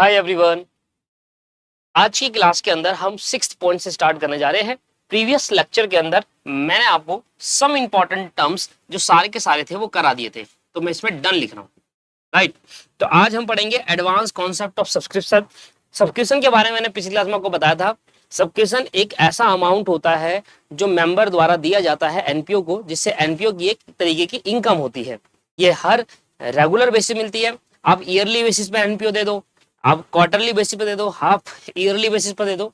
Hi everyone. आज की class के अंदर हम 6th पॉइंट से स्टार्ट करने जा रहे हैं। प्रीवियस लेक्चर के अंदर मैंने आपको सम इंपॉर्टेंट टर्म्स जो सारे के सारे थे वो करा दिए थे, तो मैं इसमें डन लिख रहा हूँ। राइट, तो आज हम पढ़ेंगे advance concept of subscription. Subscription के बारे में मैंने पिछली क्लास में आपको बताया था। सब्सक्रिप्शन एक ऐसा अमाउंट होता है जो मेंबर द्वारा दिया जाता है एनपीओ को, जिससे एनपीओ की एक तरीके की इनकम होती है। ये हर रेगुलर बेसिस मिलती है। आप ईयरली बेसिस पे एनपीओ दे दो, आप क्वार्टरली बेसिस पे दे दो, हाफ ईयरली बेसिस पे दे दो,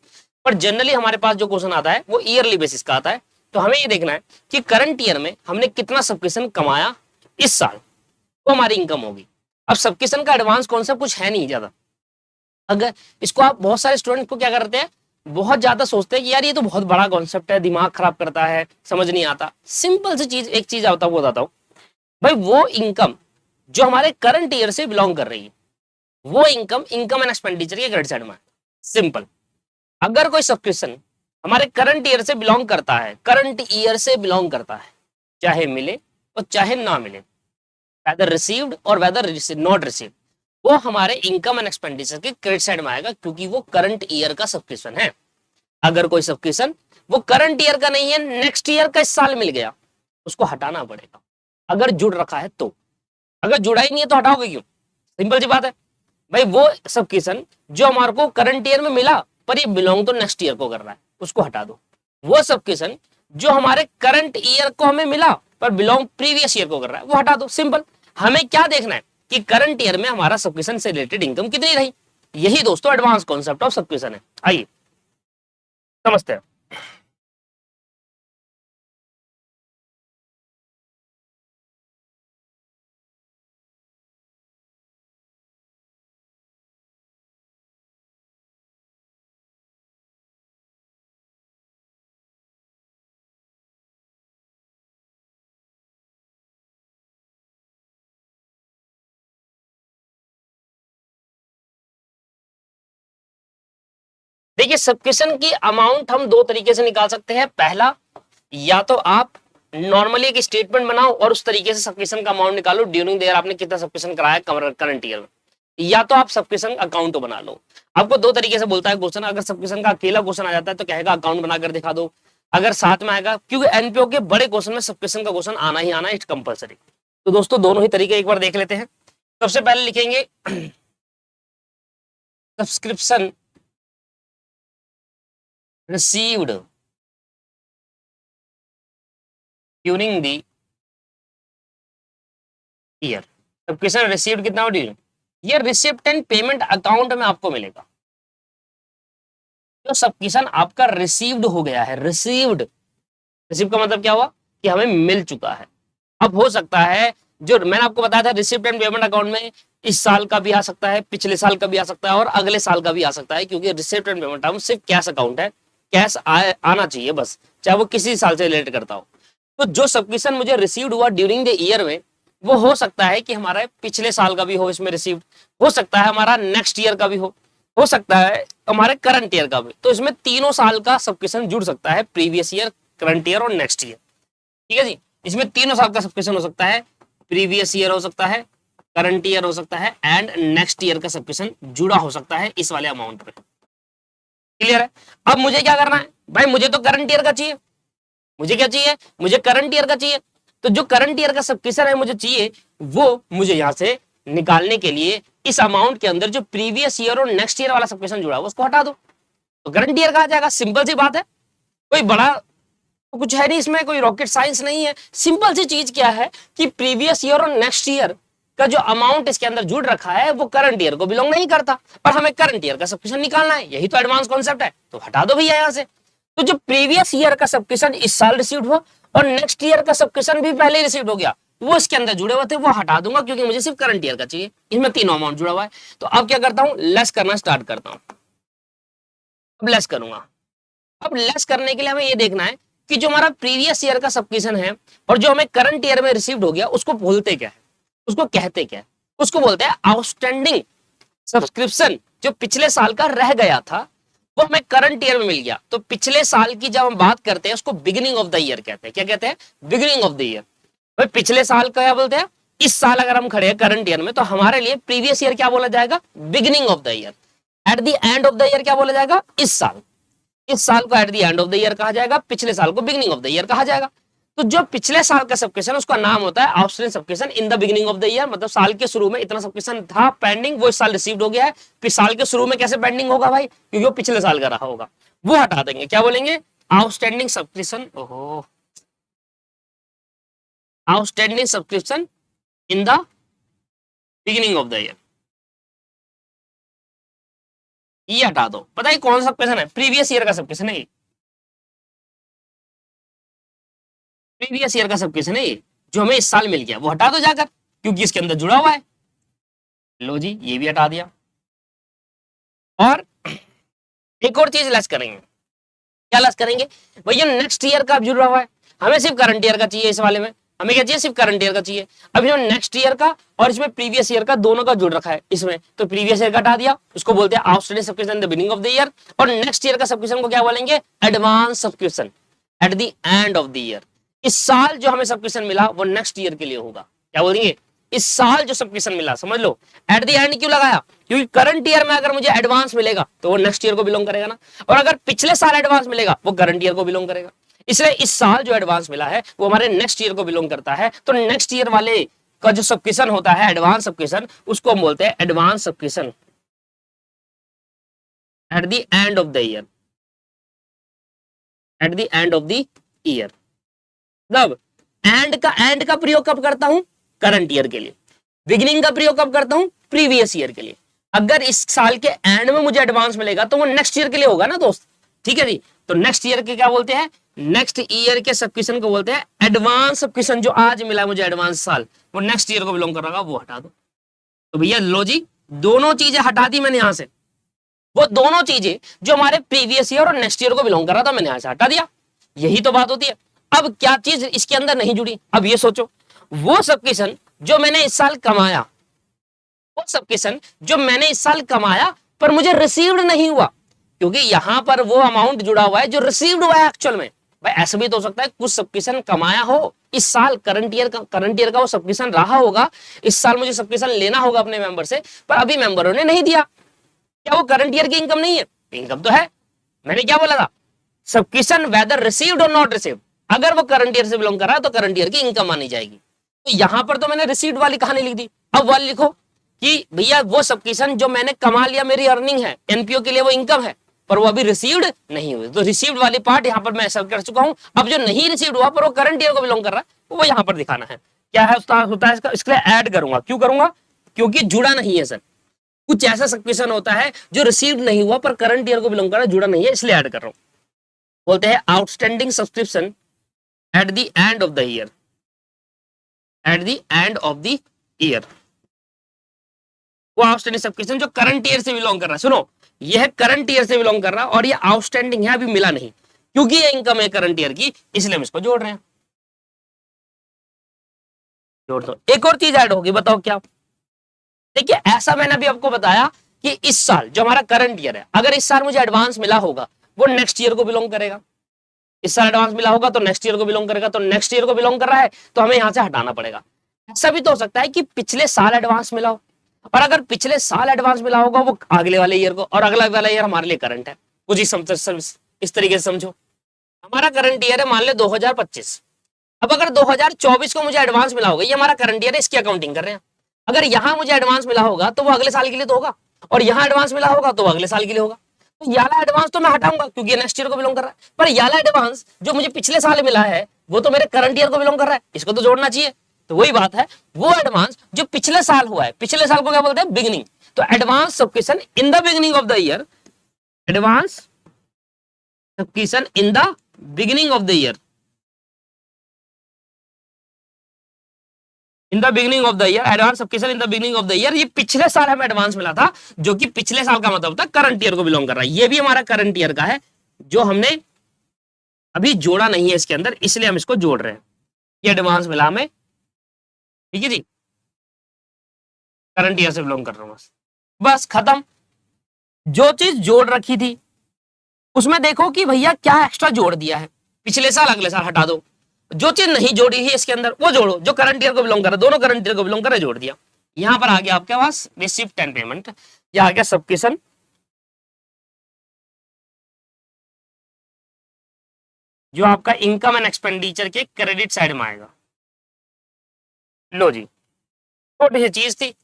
पर जनरली हमारे पास जो क्वेश्चन आता है वो ईयरली बेसिस का आता है। तो हमें ये देखना है कि करंट ईयर में हमने कितना सब्सक्रिप्शन कमाया इस साल, तो हमारी इनकम होगी। अब सब्सक्रिप्शन का एडवांस कॉन्सेप्ट कुछ है नहीं ज्यादा। अगर इसको आप बहुत सारे स्टूडेंट को क्या करते हैं, बहुत ज्यादा सोचते हैं कि यार ये तो बहुत बड़ा कॉन्सेप्ट है, दिमाग खराब करता है, समझ नहीं आता। सिंपल सी चीज, एक चीज आता वो बताता हूँ भाई। वो इनकम जो हमारे करंट ईयर से बिलोंग कर रही है, वो इनकम एंड एक्सपेंडिचर के क्रेडिट साइड में है। सिंपल। अगर कोई सब्सक्रिप्शन हमारे करंट ईयर से बिलोंग करता है, करंट ईयर से बिलोंग करता है, चाहे मिले और चाहे ना मिले, वेदर रिसीव्ड और वेदर नॉट रिसीव्ड, वो हमारे इनकम एंड एक्सपेंडिचर के क्रेडिट साइड में आएगा, क्योंकि वो करंट ईयर का सब्सक्रिप्शन है। अगर कोई सब्सक्रिप्शन वो करंट ईयर का नहीं है, नेक्स्ट ईयर का इस साल मिल गया, उसको हटाना पड़ेगा। अगर जुड़ रखा है तो, अगर जुड़ा ही नहीं है तो हटाओगे क्यों? सिंपल सी बात है भाई। वो सब्सक्रिप्शन जो हमारे को करंट ईयर में मिला पर ये बिलोंग तो नेक्स्ट ईयर को कर रहा है, उसको हटा दो। वो सब्सक्रिप्शन जो हमारे करंट ईयर को हमें मिला पर बिलोंग प्रीवियस ईयर को कर रहा है, वो हटा दो। सिंपल। हमें क्या देखना है कि करंट ईयर में हमारा सब्सक्रिप्शन से रिलेटेड इनकम कितनी रही। यही दोस्तों एडवांस कॉन्सेप्ट ऑफ सब्सक्रिप्शन है। आइए समझते हैं। देखिए, सब्सक्रिप्शन की अमाउंट हम दो तरीके से निकाल सकते हैं। पहला, या तो आप नॉर्मली एक स्टेटमेंट बनाओ और उस तरीके से सब्सक्रिप्शन का अमाउंट निकालो ड्यूरिंग द ईयर, आपने कितना सब्सक्रिप्शन कराया करंट ईयर में। या तो आप सब्सक्रिप्शन अकाउंट बना लो। आपको दो तरीके से बोलता है क्वेश्चन। अगर सब्सक्रिप्शन का अकेला क्वेश्चन आ जाता है तो कहेगा अकाउंट बनाकर दिखा दो। अगर साथ में आएगा, क्योंकि एनपीओ के बड़े क्वेश्चन में सब्सक्रिप्शन का क्वेश्चन आना ही आना, इट्स कंपलसरी। तो दोस्तों दोनों ही तरीके एक बार देख लेते हैं। सबसे पहले लिखेंगे subscription received during the year। Subscription received कितना हो during year, receipt and payment account में आपको मिलेगा। जो सब्सक्रिप्शन आपका रिसीव्ड हो गया है, रिसीव्ड, रिसीव का मतलब क्या हुआ कि हमें मिल चुका है। अब हो सकता है, जो मैंने आपको बताया था रिसिप्ट एंड पेमेंट अकाउंट में इस साल का भी आ सकता है, पिछले साल का भी आ सकता है और अगले साल का भी आ सकता है, क्योंकि रिसिप्ट एंड पेमेंट अकाउंट सिर्फ कैश अकाउंट है। कैश आना चाहिए बस, चाहे वो किसी साल से रिलेट करता हो। तो जो सब्सक्रिप्शन मुझे रिसीव्ड हुआ ड्यूरिंग द ईयर में, वो हो सकता है कि हमारा पिछले साल का भी हो इसमें रिसीव्ड, हो सकता है हमारा नेक्स्ट ईयर का भी हो सकता है हमारे करंट ईयर का भी। तो इसमें तीनों साल का सब्सक्रिप्शन जुड़ सकता है, प्रीवियस ईयर, करंट ईयर और नेक्स्ट ईयर। ठीक है जी, इसमें तीनों साल का सब्सक्रिप्शन हो सकता है, प्रीवियस ईयर हो सकता है, करंट ईयर हो सकता है एंड नेक्स्ट ईयर का सब्सक्रिप्शन जुड़ा हो सकता है इस वाले अमाउंट पे। क्लियर है? अब मुझे क्या करना है भाई, मुझे तो करंट ईयर का चाहिए। मुझे क्या चाहिए? मुझे करंट ईयर का चाहिए। तो जो करंट ईयर का सब्सक्रिप्शन है मुझे चाहिए, वो मुझे यहां से निकालने के लिए इस अमाउंट के अंदर जो प्रीवियस ईयर और नेक्स्ट ईयर वाला सब्सक्रिप्शन जुड़ा है उसको हटा दो, तो करंट ईयर का आ जाएगा। सिंपल सी बात है, कोई बड़ा तो कुछ है नहीं इसमें, कोई रॉकेट साइंस नहीं है। सिंपल सी चीज क्या है कि प्रीवियस ईयर और नेक्स्ट ईयर का जो अमाउंट इसके अंदर जुड़ रखा है वो करंट ईयर को बिलोंग नहीं करता, पर हमें करंट ईयर का सब्सक्रिप्शन निकालना है। यही तो एडवांस कॉन्सेप्ट है, तो हटा दो भैया यहां से। तो जो प्रीवियस ईयर का सब्सक्रिप्शन इस साल रिसीव हुआ और नेक्स्ट ईयर का सब्सक्रिप्शन भी पहले रिसीव हो गया, वो इसके अंदर जुड़े हुए थे, वो हटा दूंगा क्योंकि मुझे सिर्फ करंट ईयर का चाहिए। इसमें तीनों अमाउंट जुड़ा हुआ है। तो अब क्या करता हूं, लेस करना स्टार्ट करता हूं। अब लेस करूंगा। अब लेस करने के लिए हमें ये देखना है कि जो हमारा प्रीवियस ईयर का सब्सक्रिप्शन है और जो हमें करंट ईयर में रिसीव्ड हो गया, उसको बोलते क्या है, उसको कहते क्या है? उसको बोलते हैं आउटस्टैंडिंग सब्सक्रिप्शन। जो पिछले साल का रह गया था वो हमें करंट ईयर में मिल गया। तो पिछले साल की जब हम बात करते हैं उसको बिगिनिंग ऑफ द ईयर कहते हैं। क्या कहते हैं? Beginning of the year. भाई पिछले साल का क्या बोलते हैं? इस साल अगर हम खड़े हैं करंट ईयर में, तो हमारे लिए प्रीवियस ईयर क्या बोला जाएगा? Beginning of the year. Eight the end of the year क्या बोला जाएगा? इस साल को eight the end of the year कहा जाएगा, पिछले साल को बिगिनिंग ऑफ द ईयर कहा जाएगा। तो जो पिछले साल का सबक्वेशन उसका नाम होता है outstanding subscription in the beginning of the year, मतलब साल के शुरू में इतना सबक्वेशन था पेंडिंग, वो इस साल रिसीव्ड हो गया है। फिर साल के शुरू में कैसे पेंडिंग होगा भाई? क्योंकि वो पिछले साल का रहा होगा, वो हटा देंगे। क्या बोलेंगे? आउटस्टैंडिंग सबस्क्रिप्शन, ओहो, outstanding subscription in the beginning of the year, ये हटा दो। पता है कौन सा सब्सक्रिप्शन है? प्रीवियस ईयर का सब्सक्रिप्शन है, प्रीवियस ईयर का सब्सक्रिप्शन है, जो हमें इस साल मिल गया, वो हटा दो जाकर, क्योंकि इसके अंदर जुड़ा हुआ है। लो जी, ये भी हटा दिया। और एक और चीज लेस करेंगे। क्या लेस करेंगे भैया? नेक्स्ट ईयर का जुड़ा हुआ है, हमें सिर्फ करंट ईयर का चाहिए। इस वाले में हमें क्या चाहिए? सिर्फ करंट ईयर का चाहिए। अभी जो नेक्स्ट ईयर का और इसमें प्रीवियस ईयर का दोनों का जुड़ रखा है इसमें, तो प्रीवियस ईयर का हटा दिया, उसको बोलते हैं outstanding subscription in the beginning of the year. और नेक्स्ट ईयर का सब्सक्रिप्शन को क्या बोलेंगे? Advance subscription eight the end of the year. इस साल जो हमें सब्सक्रिप्शन मिला वो नेक्स्ट ईयर के लिए होगा। क्या बोलेंगे? इस साल जो सब्सक्रिप्शन मिला, समझ लो। एट द एंड क्यों लगाया? क्योंकि करंट ईयर में अगर मुझे एडवांस मिलेगा तो वो नेक्स्ट ईयर को बिलोंग करेगा ना, और अगर पिछले साल एडवांस मिलेगा वो करंट ईयर को बिलोंग करेगा। इसलिए इस साल जो एडवांस मिला है वो हमारे नेक्स्ट ईयर को बिलोंग करता है। तो नेक्स्ट ईयर वाले का जो सब्सक्रिप्शन होता है एडवांस सब्सक्रिप्शन, उसको हम बोलते हैं advance subscription eight the end of the year, eight the end of the year. मतलब एंड का प्रयोग कब करता हूं? करंट ईयर के लिए। बिगिनिंग का प्रयोग कब करता हूं? प्रीवियस ईयर के लिए। अगर इस साल के एंड में मुझे एडवांस मिलेगा तो वो नेक्स्ट ईयर के लिए होगा ना दोस्त, ठीक है जी। तो नेक्स्ट ईयर के क्या बोलते हैं? नेक्स्ट ईयर के सब्सक्रिप्शन को बोलते हैं एडवांस सब्सक्रिप्शन। जो आज मिला है मुझे एडवांस साल, वो नेक्स्ट ईयर को बिलोंग कर रहा, वो हटा दो। तो भैया लो जी, दोनों चीजें हटा दी मैंने यहां से। वो दोनों चीजें जो हमारे प्रीवियस ईयर और नेक्स्ट ईयर को बिलोंग कर रहा था, मैंने यहां से हटा दिया। यही तो बात होती है। अब क्या चीज इसके अंदर नहीं जुड़ी? अब ये सोचो, वो सब्सक्रिप्शन जो मैंने इस साल कमाया, वो सब्सक्रिप्शन जो मैंने इस साल कमाया पर मुझे रिसीव्ड नहीं हुआ, क्योंकि यहां पर वो अमाउंट जुड़ा हुआ है जो रिसीव्ड हुआ है एक्चुअल में। भाई ऐसा भी तो हो सकता है कुछ सब्सक्रिप्शन कमाया हो इस साल, करंट ईयर का वो सब्सक्रिप्शन रहा होगा, इस साल मुझे सब्सक्रिप्शन लेना होगा अपने मेंबर से, पर अभी मेंबरों ने नहीं दिया। क्या वो करंट ईयर की इनकम नहीं है? इनकम तो है। मैंने क्या बोला था? सब्सक्रिप्शन वेदर रिसीव्ड और नॉट रिसीव्ड, अगर वो करंट ईयर से बिलोंग कर रहा है तो करंट ईयर की इनकम मानी जाएगी। तो यहां पर तो मैंने रिसीव्ड वाली कहानी लिख दी। अब वाली लिखो कि भैया वो सब्सक्रिप्शन जो मैंने कमा लिया, मेरी अर्निंग है, एनपीओ के लिए वो इनकम है, पर वो अभी रिसीव्ड नहीं हुई। तो रिसीव्ड वाली पार्ट यहां पर मैं ऐसा कर चुका हूं। अब जो नहीं रिसीव्ड हुआ पर वो करंट ईयर को बिलोंग कर रहा है, वो यहां पर दिखाना है। क्या है होता है इसका? इसके लिए ऐड करूंगा। क्यों करूंगा? क्योंकि जुड़ा नहीं है सर। कुछ ऐसा सब्सक्रिप्शन होता है जो रिसीव्ड नहीं हुआ पर करंट ईयर को बिलोंग कर रहा है, जुड़ा नहीं है, इसलिए ऐड कर रहा हूं। बोलते हैं outstanding subscription eight the end of the year, eight the end of the year. वो आउटस्टैंडिंग सब्सक्रिप्शन जो करंट ईयर से बिलोंग कर रहा है, सुनो, यह करंट ईयर से बिलोंग कर रहा है और ये आउटस्टैंडिंग है, अभी मिला नहीं, क्योंकि ये इनकम है करंट ईयर की, इसलिए हम इसको जोड़ रहे हैं। जोड़ दो। एक और चीज ऐड होगी, बताओ क्या? देखिए, ऐसा मैंने अभी आपको बताया कि इस साल जो हमारा करंट ईयर है, अगर इस साल मुझे एडवांस मिला होगा वो नेक्स्ट ईयर को बिलोंग करेगा। इस साल एडवांस मिला होगा तो नेक्स्ट ईयर को बिलोंग करेगा, तो नेक्स्ट ईयर को बिलोंग कर रहा है तो हमें यहां से हटाना पड़ेगा। ऐसा भी तो हो सकता है कि पिछले साल एडवांस मिला हो, और अगर पिछले साल एडवांस मिला होगा वो अगले वाले ईयर को, और अगला वाला ईयर हमारे लिए करंट है। कुछ इस तरीके से समझो। हमारा करंट ईयर है मान ले 2025। अब अगर 2024 को मुझे एडवांस मिला होगा, ये हमारा करंट ईयर है, इसकी अकाउंटिंग कर रहे हैं। अगर यहां मुझे एडवांस मिला होगा तो वो अगले साल के लिए तो होगा, और यहां एडवांस मिला होगा तो वो अगले साल के लिए होगा। तो याला एडवांस तो मैं हटाऊंगा क्योंकि नेक्स्ट ईयर को बिलोंग कर रहा है, पर याला एडवांस जो मुझे पिछले साल मिला है वो तो मेरे करंट ईयर को बिलोंग कर रहा है, इसको तो जोड़ना चाहिए। तो वही बात है, वो एडवांस जो पिछले साल हुआ है, पिछले साल को क्या बोलते हैं? बिगिनिंग। तो advance subscription in the beginning of the year, advance subscription in the beginning of the year, in the beginning of the year, advance subscription in the beginning of the year. ये पिछले साल हमें advance मिला था, जो कि पिछले साल का मतलब था करंट ईयर को बिलोंग कर रहा है। ये भी हमारा करंट ईयर का है, जो हमने अभी जोड़ा नहीं है इसके अंदर, इसलिए हम इसको जोड़ रहे हैं। ये एडवांस मिला हमें, ठीक है जी, करंट ईयर से बिलोंग कर रहा हूं, बस खत्म। जो चीज जोड़ रखी थी उसमें देखो कि भैया क्या एक्स्ट्रा जोड़ दिया है। पिछले साल अगले साल हटा दो, जो चीज नहीं जोड़ी है इसके अंदर वो जोड़ो, जो करंट ईयर को बिलोंग कर रहा है, दोनों करंट ईयर को बिलोंग कर रहा है, जोड़ दिया। यहां पर आ गया आपके पास रिसिप्ट एंड पेमेंट, या आ गया सबस्क्रिप्शन, जो आपका इनकम एंड एक्सपेंडिचर के क्रेडिट साइड में आएगा। लो जी, छोटी सी चीज थी।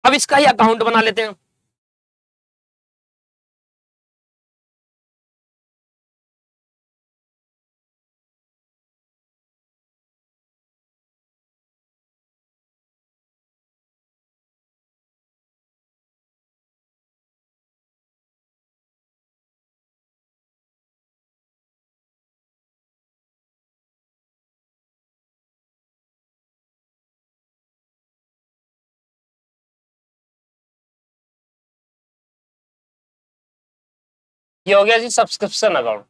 अब इसका ही अकाउंट बना लेते हैं। ये हो गया जी सब्सक्रिप्शन अकाउंट।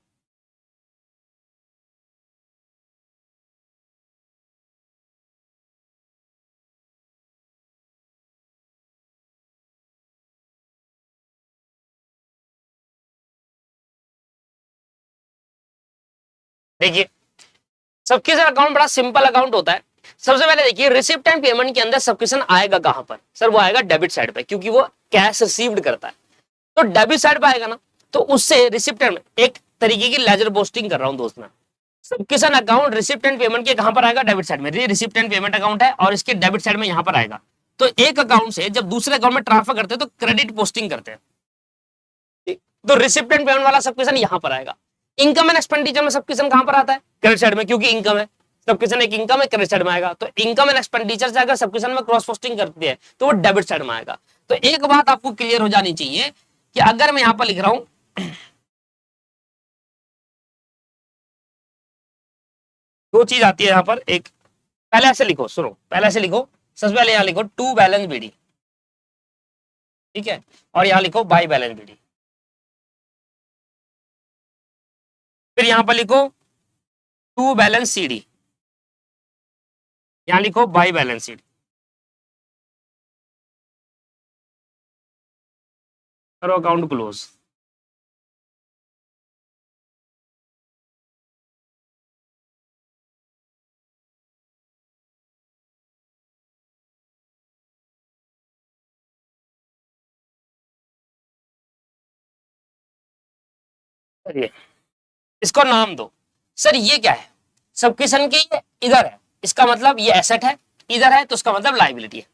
देखिए सब्सक्रिप्शन अकाउंट बड़ा सिंपल अकाउंट होता है। सबसे पहले देखिए रिसिप्ट एंड पेमेंट के अंदर सब्सक्रिप्शन आएगा कहां पर? सर वो आएगा डेबिट साइड पे, क्योंकि वो कैश रिसीव्ड करता है। तो डेबिट साइड पे आएगा ना, तो उससे रिसिप्ट एंड एक तरीके की लेजर पोस्टिंग कर रहा हूं दोस्त मैं। Subscription account receipt and payment के कहां पर आएगा? डेबिट साइड में। रिसिप्ट एंड पेमेंट अकाउंट है और इसके डेबिट साइड में यहां पर आएगा। तो एक अकाउंट से जब दूसरे अकाउंट में ट्रांसफर करते हैं तो क्रेडिट पोस्टिंग करते हैं। तो रिसिप्ट एंड पेमेंट वाला सब्सक्रिप्शन यहां पर आएगा। इनकम एंड एक्सपेंडिचर में सब्सक्रिप्शन कहां पर आता है? क्रेडिट साइड में, क्योंकि इनकम है। सब्सक्रिप्शन एक इनकम है, क्रेडिट साइड में आएगा। तो इनकम एंड एक्सपेंडिचर से अगर सब्सक्रिप्शन में क्रॉस पोस्टिंग करती है तो वो डेबिट साइड में आएगा। तो एक बात आपको क्लियर हो जानी चाहिए कि अगर मैं यहां पर लिख रहा हूं, दो चीज आती है यहां पर। एक पहले ऐसे लिखो, सुनो पहले ऐसे लिखो, सबसे पहले यहां लिखो टू बैलेंस बीडी, ठीक है, और यहां लिखो बाई बैलेंस बीडी। फिर यहां पर लिखो टू बैलेंस सीडी, यहां लिखो बाई बैलेंस सीडी। करो अकाउंट क्लोज। चलिए इसको नाम दो। सर ये क्या है? सब्सक्रिप्शन की ये इधर है, इसका मतलब ये एसेट है, इधर है तो उसका मतलब लाइबिलिटी है।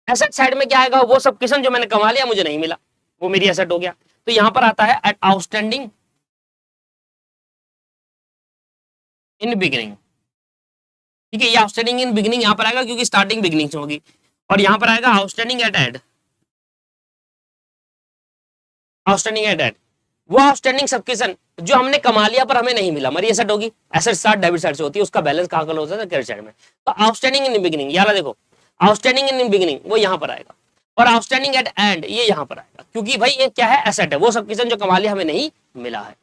एसेट साइड में क्या आएगा? वो सब्सक्रिप्शन जो मैंने कमा लिया मुझे नहीं मिला, वो मेरी एसेट हो गया। तो यहां पर आता है एट आउटस्टैंडिंग इन बिगिनिंग, ठीक है। ये आउटस्टैंडिंग इन बिगिनिंग यहां पर आएगा क्योंकि स्टार्टिंग बिगिनिंग से होगी। और यहां पर आएगा outstanding at end, outstanding at end, वो आउटस्टैंडिंग सब्सक्रिप्शन जो हमने कमा लिया पर हमें नहीं मिला, हमारी एसेट होगी। एसेट स्टार्ट डेबिट साइड से होती है, उसका बैलेंस कहां का होता है? क्रेडिट साइड में। तो आउटस्टैंडिंग इन बिगिनिंग, यार देखो आउटस्टैंडिंग इन बिगिनिंग वो यहां पर आएगा, और आउटस्टैंडिंग एट एंड ये यहां पर आएगा, क्योंकि भाई ये क्या है? एसेट है। वो सब्सक्रिप्शन जो कमा लिया हमें नहीं मिला है,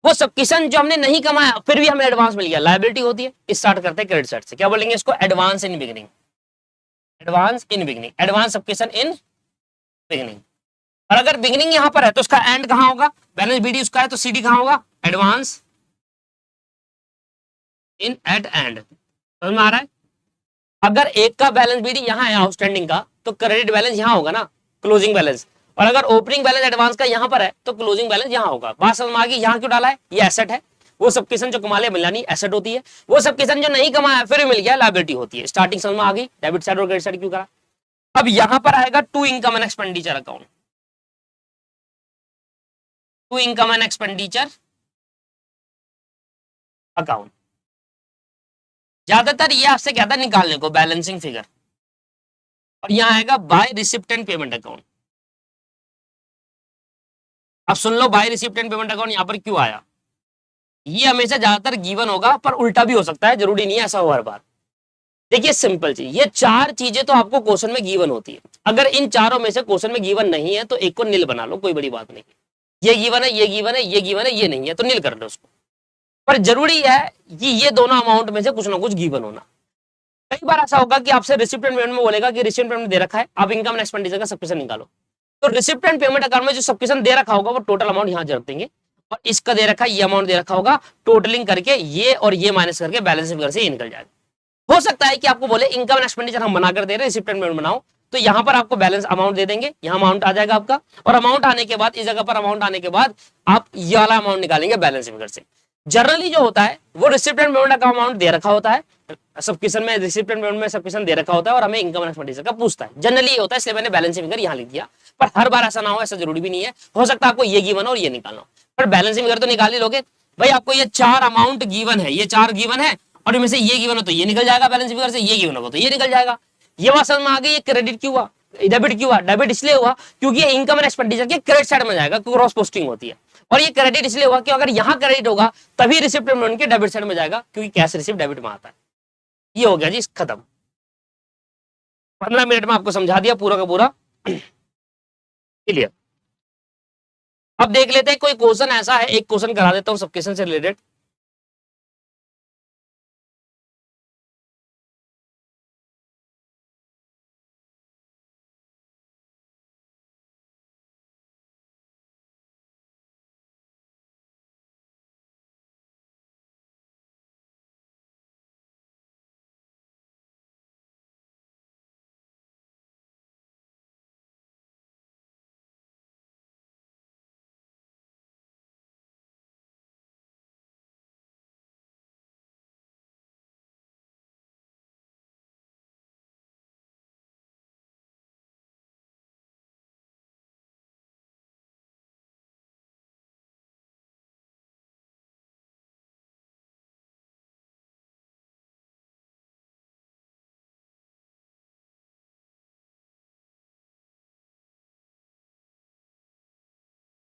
वो सब्सक्रिप्शन जो हमने नहीं कमाया फिर भी हमें एडवांस मिल गया, लायबिलिटी होती है। स्टार्ट करते हैं क्रेडिट साइड से, क्या बोलेंगे इसको? Advance in beginning, advance in beginning, advance subscription in beginning. और अगर बिगिनिंग यहां पर है तो उसका एंड कहां होगा? बैलेंस बीडी उसका है तो सीडी कहां होगा? Advance in at end. समझ में आ रहा है? अगर एक का बैलेंस बीडी यहां है आउटस्टैंडिंग का, तो क्रेडिट बैलेंस यहां होगा ना, क्लोजिंग बैलेंस। और अगर ओपनिंग बैलेंस एडवांस का यहां पर है तो क्लोजिंग बैलेंस यहां होगा। बात समझ में आ गई? यहां क्यों डाला है? ये एसेट है। वो सब्सक्रिप्शन जो कमा लिया मिला नहीं, एसेट होती है। वो सब्सक्रिप्शन जो नहीं कमाया फिर मिल गया, लायबिलिटी होती है। स्टार्टिंग समझ में आ गई? डेबिट साइड और क्रेडिट साइड क्यों करा। अब यहां पर आएगा to income and expenditure account, to income and expenditure account. ज्यादातर ये आपसे कहता है निकालने को बैलेंसिंग फिगर, और यहां आएगा by receipt and payment account. अब सुन लो, by receipt and payment account यहां पर क्यों आया? ये हमेशा ज्यादातर गिवन होगा, पर उल्टा भी हो सकता है, जरूरी नहीं है ऐसा हो हर बार। देखिए सिंपल चीज, ये चार चीजें तो आपको क्वेश्चन में गिवन होती है। अगर इन चारों में से क्वेश्चन में गिवन नहीं है तो एक को नील बना लो, कोई बड़ी बात नहीं। ये गिवन है, ये गिवन है, ये गिवन है, ये नहीं है तो नील कर लो उसको। पर जरूरी है कि ये दोनों अमाउंट में से कुछ ना कुछ गिवन होना। कई बार ऐसा होगा कि आपसे रिसिप्ट एंड पेमेंट में बोलेगा कि रिसिप्ट पेमेंट दे रखा है, आप इनकम एंड एक्सपेंडिचर का सब्सक्रिप्शन निकालो। तो रिसिप्ट एंड पेमेंट अकाउंट में जो सब्सक्रिप्शन दे रखा होगा वो टोटल अमाउंट यहां रख देंगे, और इसका दे रखा ये अमाउंट दे रखा होगा, टोटलिंग करके ये और ये माइनस करके बैलेंस फिगर से ये निकल जाएगा। हो सकता है कि आपको बोले इनकम एंड एक्सपेंडिचर हम बना कर दे रहे हैं, रिसिप्ट एंड पेमेंट बनाओ, तो यहां पर आपको बैलेंस अमाउंट दे देंगे, यहां अमाउंट आ जाएगा आपका, और अमाउंट आने के बाद इस जगह पर अमाउंट आने के बाद आप ये वाला अमाउंट निकालेंगे बैलेंस फिगर से। जनरली जो होता है वो रिसिप्ट एंड पेमेंट का अमाउंट दे रखा होता है, सबक्वेशन में रिसिप्ट एंड पेमेंट में सबक्वेशन दे रखा होता है और हमें इनकम एंड एक्सपेंडिचर का पूछता है, जनरली ये होता है, इसलिए मैंने बैलेंस फिगर यहां लिख दिया। पर हर बार ऐसा ना हो, ऐसा जरूरी भी नहीं है, हो सकता है आपको ये गिवन हो और ये निकालना हो, पर बैलेंस फिगर तो निकाल ही लोगे भाई। आपको ये चार अमाउंट गिवन है, ये चार गिवन है, और इनमें से ये गिवन हो तो ये निकल जाएगा बैलेंस फिगर से, ये गिवन होगा तो ये निकल जाएगा। ये बात समझ में आ गई, ये क्रेडिट क्यों हुआ, डेबिट क्यों हुआ? डेबिट इसलिए हुआ क्योंकि ये इनकम एंड एक्सपेंडिचर के क्रेडिट साइड में जाएगा, क्रॉस पोस्टिंग होती है, और ये क्रेडिट इसलिए हुआ कि अगर यहाँ क्रेडिट होगा तभी रिसिप्ट पेमेंट के डेबिट साइड में जाएगा, क्योंकि कैश रिसिप्ट डेबिट में आता है। ये हो गया जी खत्म, 15 मिनट में आपको समझा दिया पूरा का पूरा क्लियर। अब देख लेते हैं कोई क्वेश्चन ऐसा है, एक क्वेश्चन करा देता हूं सबक्वेशन से रिलेटेड।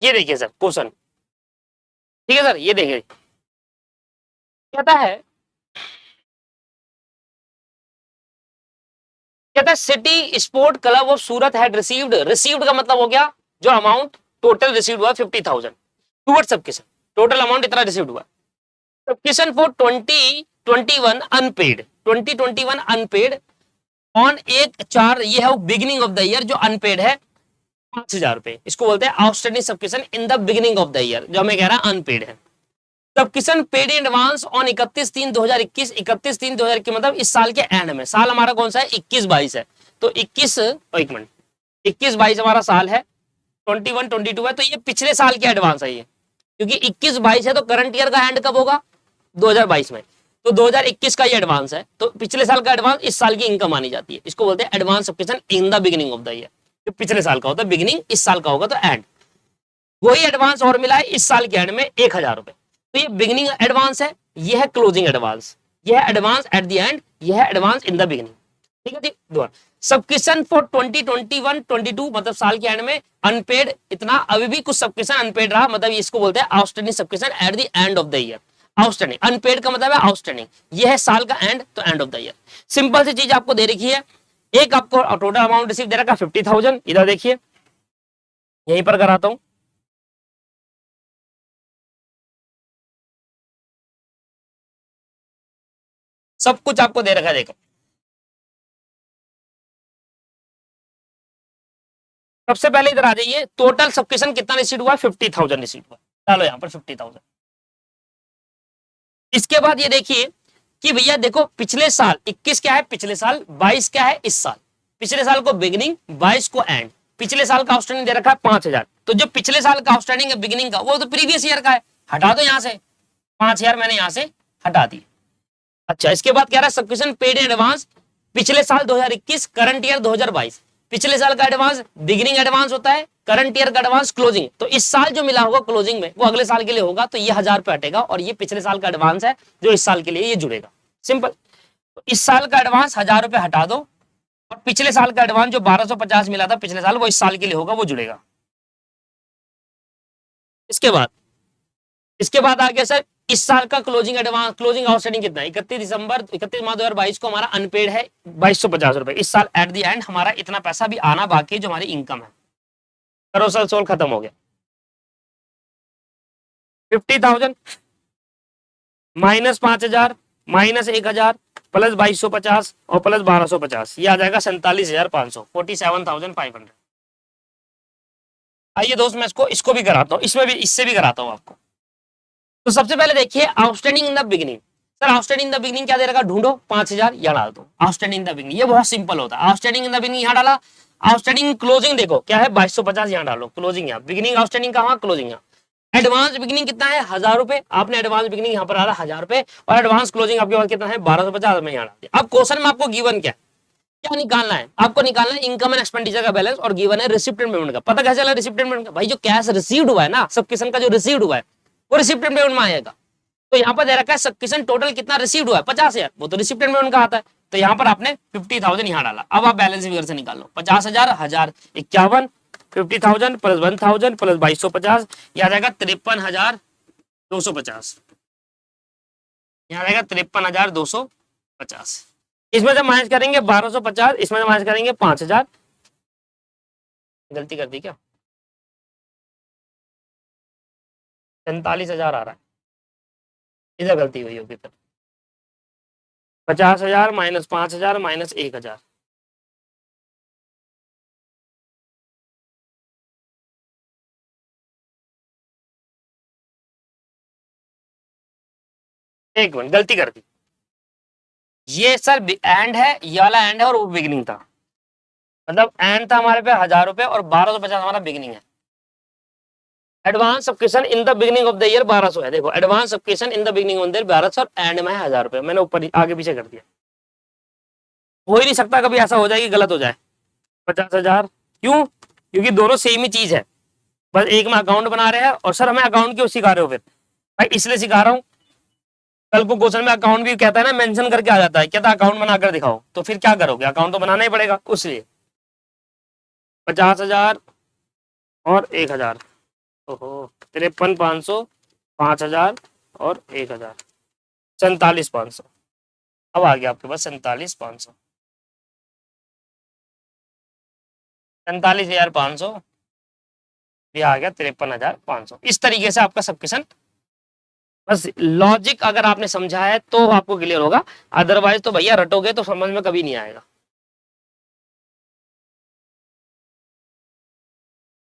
ये देखिए सर क्वेश्चन, ठीक है सर, ये देखिए कहता है, कहता है city sport club of Surat had received, received का मतलब हो गया जो अमाउंट टोटल रिसीव्ड हुआ 50,000 टुवर्ड्स सबक्वेशन, टोटल अमाउंट इतना रिसीव्ड हुआ। Subscription for 2021 unpaid, 2021 unpaid on 1/4, ये है बिगिनिंग ऑफ द ईयर, जो अनपेड है 5,000 रुपए, इसको बोलते हैं outstanding subscription in the beginning of the year, जो हमें कह रहा है अनपेड है। Subscription paid in advance on 31/3/2021, 31/3/2021 मतलब इस साल के एंड में, साल हमारा कौन सा है 21-22 है, तो 21, एक मिनट, 21-22 हमारा साल है, 21-22 है, तो ये पिछले साल के एडवांस है ये, क्योंकि 21-22 है तो करंट ईयर का एंड कब होगा 2022 में, तो 2021 का ये एडवांस है, तो पिछले साल का एडवांस इस साल की इनकम मानी जाती है, इसको बोलते हैं advance subscription in the beginning of the year, जो पिछले साल का होता है बिगिनिंग, इस साल का होगा तो एंड, वही एडवांस और मिला है इस साल के एंड में 1,000 रुपए, तो ये बिगिनिंग एडवांस है, ये है क्लोजिंग एडवांस, ये है एडवांस एट द एंड, ये है एडवांस इन द बिगिनिंग, ठीक है जी। दोबारा सबक्वेशन फॉर 2021-22 मतलब साल के एंड में अनपेड इतना, अभी भी कुछ सबक्वेशन अनपेड रहा, मतलब इसको बोलते हैं outstanding subscription at the end of the year, outstanding, unpaid का मतलब है आउटस्टैंडिंग, ये है साल का एंड, तो end of the year. Simple सी चीज आपको दे रखी है, एक आपको टोटल अमाउंट रिसीव दे रखा 50,000, इधर देखिए यहीं पर कराता हूं, सब कुछ आपको दे रखा है, देखो सबसे पहले इधर आ जाइए, टोटल सबक्वेशन कितना रिसीव हुआ 50,000 रिसीव हुआ, डालो यहाँ पर 50,000। इसके बाद ये देखिए कि भैया देखो पिछले साल 21 क्या है पिछले साल, 22 क्या है इस साल, पिछले साल को बिगिनिंग 22 को एंड, पिछले साल का आउटस्टैंडिंग दे रखा है 5,000, तो जो पिछले साल का आउटस्टैंडिंग है बिगिनिंग का वो तो प्रीवियस ईयर का है, हटा दो यहाँ से 5,000 मैंने यहाँ से हटा दी। अच्छा इसके बाद कह रहा है सबक्वेशन पेड इन एडवांस, पिछले साल 2021 करंट ईयर 2022, पिछले साल का एडवांस बिगिनिंग एडवांस होता है, करंट ईयर का एडवांस क्लोजिंग, तो इस साल जो मिला होगा क्लोजिंग में वो अगले साल के लिए होगा, तो ये 1,000 रुपए हटेगा और ये पिछले साल का एडवांस है जो इस साल के लिए ये जुड़ेगा, सिंपल। तो इस साल का एडवांस 1,000 रुपए हटा दो और पिछले साल का एडवांस जो 1,250 मिला था पिछले साल वो इस साल के लिए होगा, वो जुड़ेगा। इसके बाद आ गया सर इस साल का क्लोजिंग एडवांस, क्लोजिंग आउटस्टैंडिंग कितना है 31 मार्च 2022 को हमारा अनपेड है 2,250 रुपए, इस साल एट द एंड हमारा इतना पैसा भी आना बाकी जो हमारी इनकम है, करो सल सोल खत्म हो गया। 50,000 माइनस 5,000 माइनस 1,000 प्लस 2,250 और प्लस 1,250, ये आ जाएगा 47,500, 47,500। आइए दोस्त मैं इसको भी कराता हूँ, इसमें भी इससे भी कराता हूँ आपको। तो सबसे पहले देखिए outstanding in the beginning. Sir outstanding in the beginning क्या दे रखा, ढूंढो 5000 यहाँ डाल दो। आउटस्टैंडिंग इन द बिगिनिंग ये बहुत सिंपल होता है। आउटस्टैंडिंग इन द बिगिनिंग यहाँ डाला, आउटस्टैंडिंग क्लोजिंग देखो क्या है 2250 यहाँ डालो, क्लोजिंग यहाँ, बिगिनिंग आउटस्टैंडिंग कहाँ, क्लोजिंग यहाँ। एडवांस बिगिनिंग कितना है 1000 रुपए, आपने एडवांस बिगिनिंग यहाँ पर आ रहा 1000 रुपए, और एडवांस क्लोजिंग आपके पास कितना है 1250 में यहाँ डाल दिया। अब क्वेश्चन में आपको गिवन क्या क्या निकालना है, आपको निकालना है इनकम एंड एक्सपेंडिचर का बैलेंस, और गिवन है रिसिप्ट एंड पेमेंट का। पता कैसे चला रिसिप्ट एंड पेमेंट का, भाई जो कैश रिसीव्ड हुआ है ना सबकिशन का, जो रिसीव्ड हुआ है वो रिसिप्ट एंड पेमेंट में आएगा। तो यहाँ पर दे रखा है सबकिशन टोटल कितना रिसीव्ड हुआ है 50,000, वो तो रिसिप्ट एंड पेमेंट का आता है। तो यहाँ पर आपने 50,000 यहाँ डाला। अब आप बैलेंस फिगर से निकाल लो, 50,000 1051, 50,000 प्लस 1,000 प्लस 2250, यह आ जाएगा 53,250, यहाँ आएगा 53,250। इसमें से माइनस करेंगे 1250, इसमें से माइनस करेंगे 5,000। गलती कर दी क्या, 47,000 आ रहा है, इधर गलती हुई होगी। फिर 50,000 माइनस 5,000 माइनस 1,000, एक मिनट गलती कर दी। ये सर एंड है, ये वाला एंड है और वो बिगिनिंग था, मतलब एंड था हमारे पे 1000 रुपए और 1250 हमारा बिगिनिंग है। Advance subscription in the beginning of the year 1200 है, देखो advance subscription in the beginning of the year 1200 और एंड में 1000 रुपए, मैंने ऊपर आगे पीछे कर दिया। हो ही नहीं सकता कभी ऐसा हो जाए कि गलत हो जाए। 50,000 क्यों, क्योंकि दोनों सेम ही चीज है, बस एक में अकाउंट बना रहे हैं। और सर हमें अकाउंट क्यों सिखा रहे हो, फिर भाई इसलिए सिखा रहा हूँ, कल को क्वेश्चन में अकाउंट भी कहता है ना, मेंशन करके आ जाता है, कहता है अकाउंट बनाकर दिखाओ, तो फिर क्या करोगे, अकाउंट तो बनाना ही पड़ेगा। उसलिए 50,000 और 1,000, ओहो 53,500, 5,000 और 1,000, 47,500। अब आ गया आपके पास 47,500, 47,500, ये आ गया 53,500। इस तरीके से आपका सब क्वेश्चन, बस लॉजिक अगर आपने समझा है तो आपको क्लियर होगा, अदरवाइज तो भैया रटोगे तो समझ में कभी नहीं आएगा।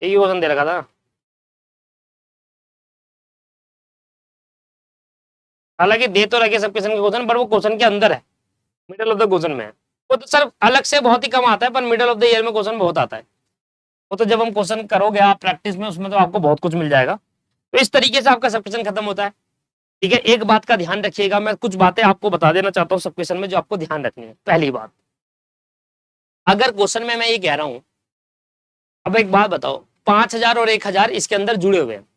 यही क्वेश्चन दे रखा था, हालांकि दे तो रखे सब क्वेश्चन के क्वेश्चन, पर वो क्वेश्चन के अंदर है, मिडिल ऑफ द क्वेश्चन में है। वो तो सर अलग से बहुत ही कम आता है, पर मिडिल ऑफ द ईयर में क्वेश्चन बहुत आता है। वो तो जब हम क्वेश्चन करोगे आप प्रैक्टिस में, उसमें तो आपको बहुत कुछ मिल जाएगा। तो इस तरीके से आपका सब क्वेश्चन खत्म होता है। ठीक है, एक बात का ध्यान रखिएगा, मैं कुछ बातें आपको बता देना चाहता हूँ सब क्वेश्चन में जो आपको ध्यान रखनी है। पहली बात, अगर क्वेश्चन में मैं ये कह रहा हूं, अब एक बात बताओ, 5,000 और 1,000 इसके अंदर जुड़े हुए हैं,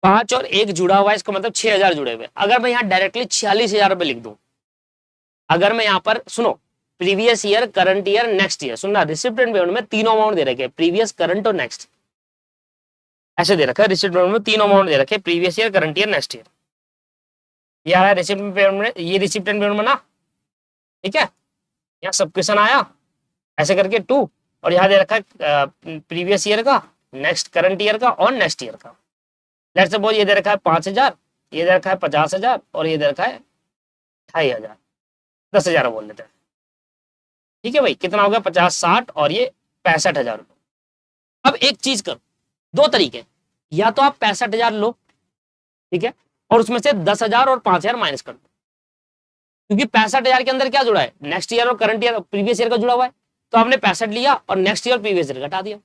5 और 1 जुड़ा हुआ है, इसका मतलब 6,000 जुड़े हुए। अगर मैं यहाँ डायरेक्टली 46,000 रुपए लिख दूं, अगर मैं यहाँ पर सुनो, previous year, current year, next year, सुनना, रिसिप्ट एंड पेमेंट में तीनों अमाउंट दे रखे, प्रीवियस, करंट और नेक्स्ट, ऐसे दे रखा है। रिसिप्ट पेमेंट में तीनों अमाउंट दे रखे, previous year, current year, next year. ये आया रिसिप्ट पेमेंट में, ये रिसिप्ट एंड पेमेंट में ना, ठीक है, यहाँ सब क्वेश्चन आया ऐसे करके 2, और यहाँ दे रखा है प्रीवियस ईयर का, नेक्स्ट करंट ईयर का और नेक्स्ट ईयर का। लेट्स सपोज ये दे रखा है 5,000, ये दे रखा है 50,000 और ये दे रखा है 2,500, 10,000 बोल लेते हैं। ठीक है भाई, कितना हो गया 50, 60 और ये 65,000 रुपये। अब एक चीज करो, दो तरीके, या तो आप 65,000 लो, ठीक है, और उसमें से 10,000 और 5,000 माइनस कर दो, क्योंकि 65,000 के अंदर क्या जुड़ा है, नेक्स्ट ईयर और करंट ईयर, प्रीवियस ईयर का जुड़ा हुआ है। तो आपने 65 लिया और नेक्स्ट ईयर प्रीवियस ईयर घटा दिया।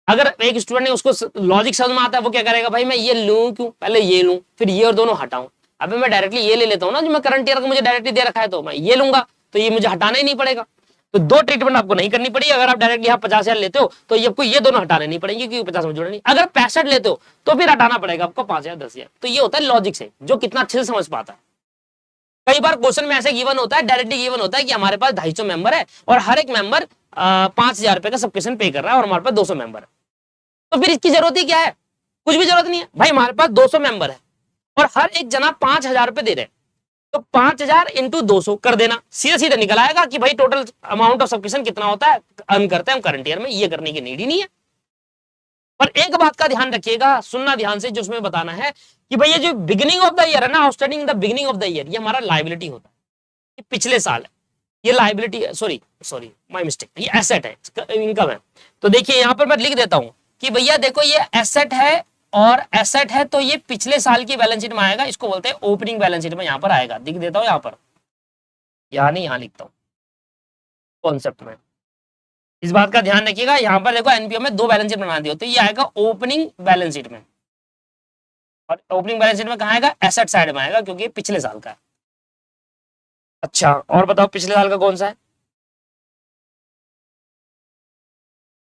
अगर एक स्टूडेंट ने, उसको लॉजिक समझ में आता है, वो क्या करेगा, भाई मैं ये लूं क्यों, पहले ये लूं फिर ये और दोनों हटाऊं। अबे मैं डायरेक्टली ये ले लेता हूं ना, जो मैं करंट ईयर का मुझे डायरेक्टली दे रखा है, तो मैं ये लूंगा, तो ये मुझे हटाना ही नहीं पड़ेगा। तो दो ट्रीटमेंट आपको नहीं करनी पड़ी। अगर आप डायरेक्टली यहाँ 50,000 लेते हो तो ये आपको ये दोनों हटाने नहीं पड़ेंगे, क्योंकि 50 में जुड़े नहीं। अगर 65 लेते हो तो फिर हटाना पड़ेगा आपको 5,000, 10,000। तो ये होता है लॉजिक से, जो कितना अच्छे से समझ पाता है। कई बार क्वेश्चन में ऐसे गिवन होता है, डायरेक्टली गिवन होता है कि हमारे पास 250 मेंबर है और हर एक मेंबर 5,000 रुपए का सब्सक्रिप्शन पे कर रहा है, और हमारे पास 200 मेंबर है, तो फिर इसकी जरूरत ही क्या है, कुछ भी जरूरत नहीं है भाई। हमारे पास 200 मेंबर है और हर एक जना 5,000 रुपए दे रहे हैं, तो 5,000 इंटू 200 कर देना, सीधे सीधे निकल आएगा कि भाई टोटल अमाउंट ऑफ सब्सक्रिप्शन कितना होता है, अर्न करते हैं हम करंट ईयर में। ये करने की नीड ही नहीं है। पर एक बात का ध्यान रखिएगा, सुनना ध्यान से, जो उसमें बताना है कि भाई ये जो बिगिनिंग ऑफ द ईयर है ना, outstanding the beginning of the year, ये हमारा लायबिलिटी होता है, ये पिछले साल है, ये लायबिलिटी, सॉरी माय मिस्टेक, ये एसेट है, इनकम है। तो देखिए यहाँ पर मैं लिख देता हूं, कि भैया देखो ये एसेट है और एसेट है, तो ये पिछले साल की बैलेंस शीट में आएगा, इसको बोलते हैं ओपनिंग बैलेंस शीट में यहां पर आएगा। दिख देता हूं यहां पर, यहां नहीं, यहां लिखता हूं कॉन्सेप्ट में। इस बात का ध्यान रखिएगा, यहां पर देखो एनपीओ में 2 बैलेंस शीट बना दी होती है, ये आएगा ओपनिंग बैलेंस शीट में, और ओपनिंग बैलेंस शीट में कहां आएगा, एसेट साइड में आएगा, क्योंकि पिछले साल का है। अच्छा, और बताओ पिछले साल का कौन सा है,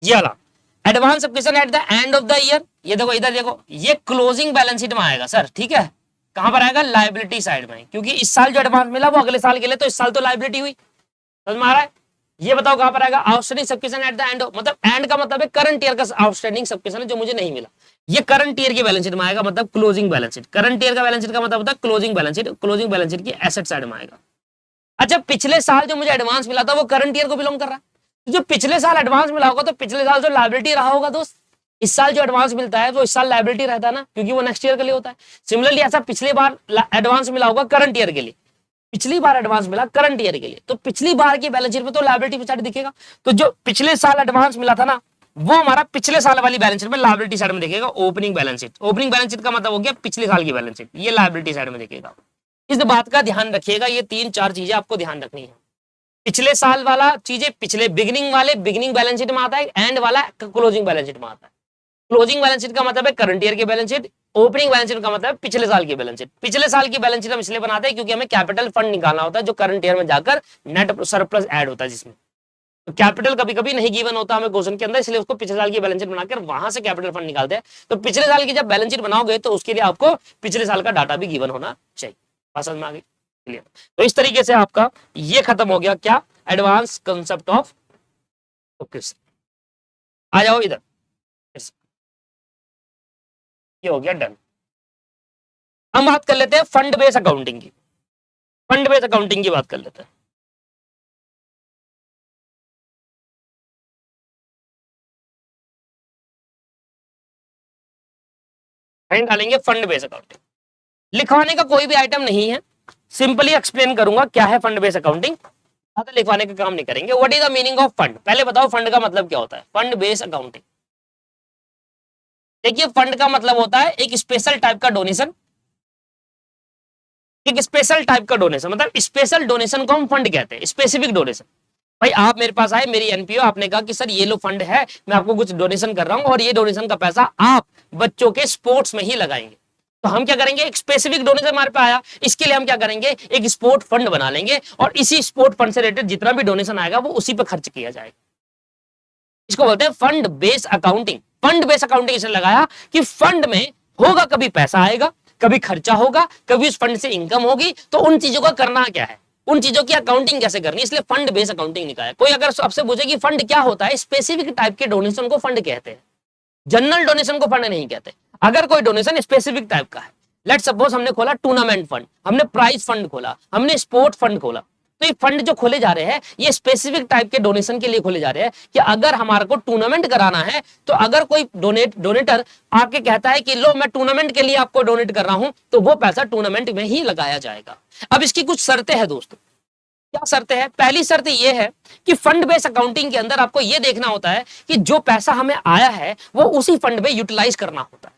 ये वाला advance subscription eight the end of the year. ये देखो इधर देखो, ये क्लोजिंग बैलेंस शीट में आएगा सर, ठीक है। कहां पर आएगा, लायबिलिटी साइड में, क्योंकि इस साल जो एडवांस मिला वो अगले साल के लिए, तो इस साल तो लायबिलिटी हुई, समझ में आ रहा है। ये बताओ कहां पर आएगा, outstanding subscription eight the and, मतलब एंड का मतलब है करंट ईयर का आउटस्टैंडिंग सब्सक्रिप्शन जो मुझे नहीं मिला, ये करंट ईयर की बैलेंस शीट में आएगा, मतलब closing balance sheet. Current year का बैलेंस शीट का मतलब होता है closing balance sheet, closing balance sheet की एसेट साइड में आएगा। अच्छा, पिछले साल जो मुझे एडवांस मिला था वो करंट ईयर को बिलोंग कर रहा है, जो पिछले साल एडवांस मिला होगा तो पिछले साल जो लायबिलिटी रहा होगा दोस्त, इस साल जो एडवांस मिलता है वो इस साल लायबिलिटी रहता है ना, क्योंकि वो नेक्स्ट ईयर के लिए होता है। सिमिलरली ऐसा पिछली बार एडवांस मिला होगा करंट ईयर के लिए, पिछली बार एडवांस मिला करंट ईयर के लिए, तो पिछली बार की बैलेंस शीट में तो लायबिलिटी साइड दिखेगा, तो जो पिछले साल एडवांस मिला था ना वो हमारा पिछले साल वाली बैलेंस शीट में लायबिलिटी साइड में दिखेगा, opening balance sheet. Opening balance sheet का मतलब हो गया पिछले साल की बैलेंस शीट, ये लायबिलिटी साइड में दिखेगा। इस बात का ध्यान रखिएगा, ये 3-4 चीजें आपको ध्यान रखनी है। पिछले साल वाला चीजें पिछले बिगिनिंग वाले बिगिनिंग बैलेंस शीट में आता है, एंड वाला क्लोजिंग बैलेंस शीट में आता है। क्लोजिंग बैलेंस शीट का मतलब है करंट ईयर की balance sheet, opening balance sheet का मतलब है पिछले साल की बैलेंस शीट। पिछले साल की बैलेंस शीट हम इसलिए बनाते हैं क्योंकि हमें कैपिटल फंड निकालना होता है जो करंट ईयर में जाकर नेट सरप्लस ऐड होता है, जिसमें तो कैपिटल कभी कभी नहीं गिवन होता हमें क्वेश्चन के अंदर, इसलिए उसको पिछले साल की बैलेंस शीट बनाकर वहां से कैपिटल फंड निकालते हैं। तो पिछले साल की जब बैलेंस शीट बनाओगे तो उसके लिए आपको पिछले साल का डाटा भी गिवन होना चाहिए। बात समझ में आ गई, क्लियर। तो इस तरीके से आपका ये खत्म हो गया, क्या, एडवांस कंसेप्ट ऑफ सब्सक्रिप्शन। आ जाओ इधर, ये हो गया डन। हम बात कर लेते हैं फंड बेस अकाउंटिंग की, फंड बेस अकाउंटिंग की बात कर लेते हैं। डालेंगे फंड बेस अकाउंटिंग, लिखवाने का कोई भी आइटम नहीं है, सिंपली एक्सप्लेन करूंगा क्या है फंड बेस अकाउंटिंग, ज्यादा लिखवाने का काम नहीं करेंगे। What is the meaning of fund, पहले बताओ फंड का मतलब क्या होता है। फंड बेस अकाउंटिंग, देखिए फंड का मतलब होता है एक स्पेशल टाइप का डोनेशन, एक स्पेशल टाइप का डोनेशन, मतलब स्पेशल डोनेशन को हम फंड कहते हैं, स्पेसिफिक डोनेशन। भाई आप मेरे पास आए, मेरी एनपीओ, आपने कहा कि सर ये लो फंड है, मैं आपको कुछ डोनेशन कर रहा हूं और ये डोनेशन का पैसा आप बच्चों के स्पोर्ट्स में ही लगाएंगे, तो हम क्या करेंगे, एक स्पेसिफिक डोनेशन हमारे पे आया, इसके लिए हम क्या करेंगे, एक स्पोर्ट फंड बना लेंगे और इसी स्पोर्ट फंड से रिलेटेड जितना भी डोनेशन आएगा वो उसी पे खर्च किया जाएगा। इसको बोलते हैं fund base accounting. Fund base accounting इसने लगाया कि फंड में होगा, कभी पैसा आएगा, कभी खर्चा होगा, कभी उस फंड से इनकम होगी, तो उन चीजों का करना क्या है, उन चीजों की अकाउंटिंग कैसे करनी, इसलिए फंड बेस अकाउंटिंग निकाला। कोई अगर आपसे पूछे कि फंड क्या होता है, स्पेसिफिक टाइप के डोनेशन को फंड कहते हैं, जनरल डोनेशन को फंड नहीं कहते। अगर कोई डोनेशन स्पेसिफिक टाइप का है, लेट सपोज हमने खोला टूर्नामेंट फंड, हमने प्राइज फंड खोला, हमने स्पोर्ट फंड खोला, तो ये फंड जो खोले जा रहे हैं ये स्पेसिफिक टाइप के डोनेशन के लिए खोले जा रहे हैं कि अगर हमारे को टूर्नामेंट कराना है, तो अगर कोई डोनेटर आके कहता है कि लो मैं टूर्नामेंट के लिए आपको डोनेट कर रहा हूं, तो वो पैसा टूर्नामेंट में ही लगाया जाएगा। अब इसकी कुछ शर्तें हैं दोस्तों, क्या शर्तें हैं, पहली शर्त ये है कि फंड बेस अकाउंटिंग के अंदर आपको ये देखना होता है कि जो पैसा हमें आया है वो उसी फंड में यूटिलाइज करना होता है,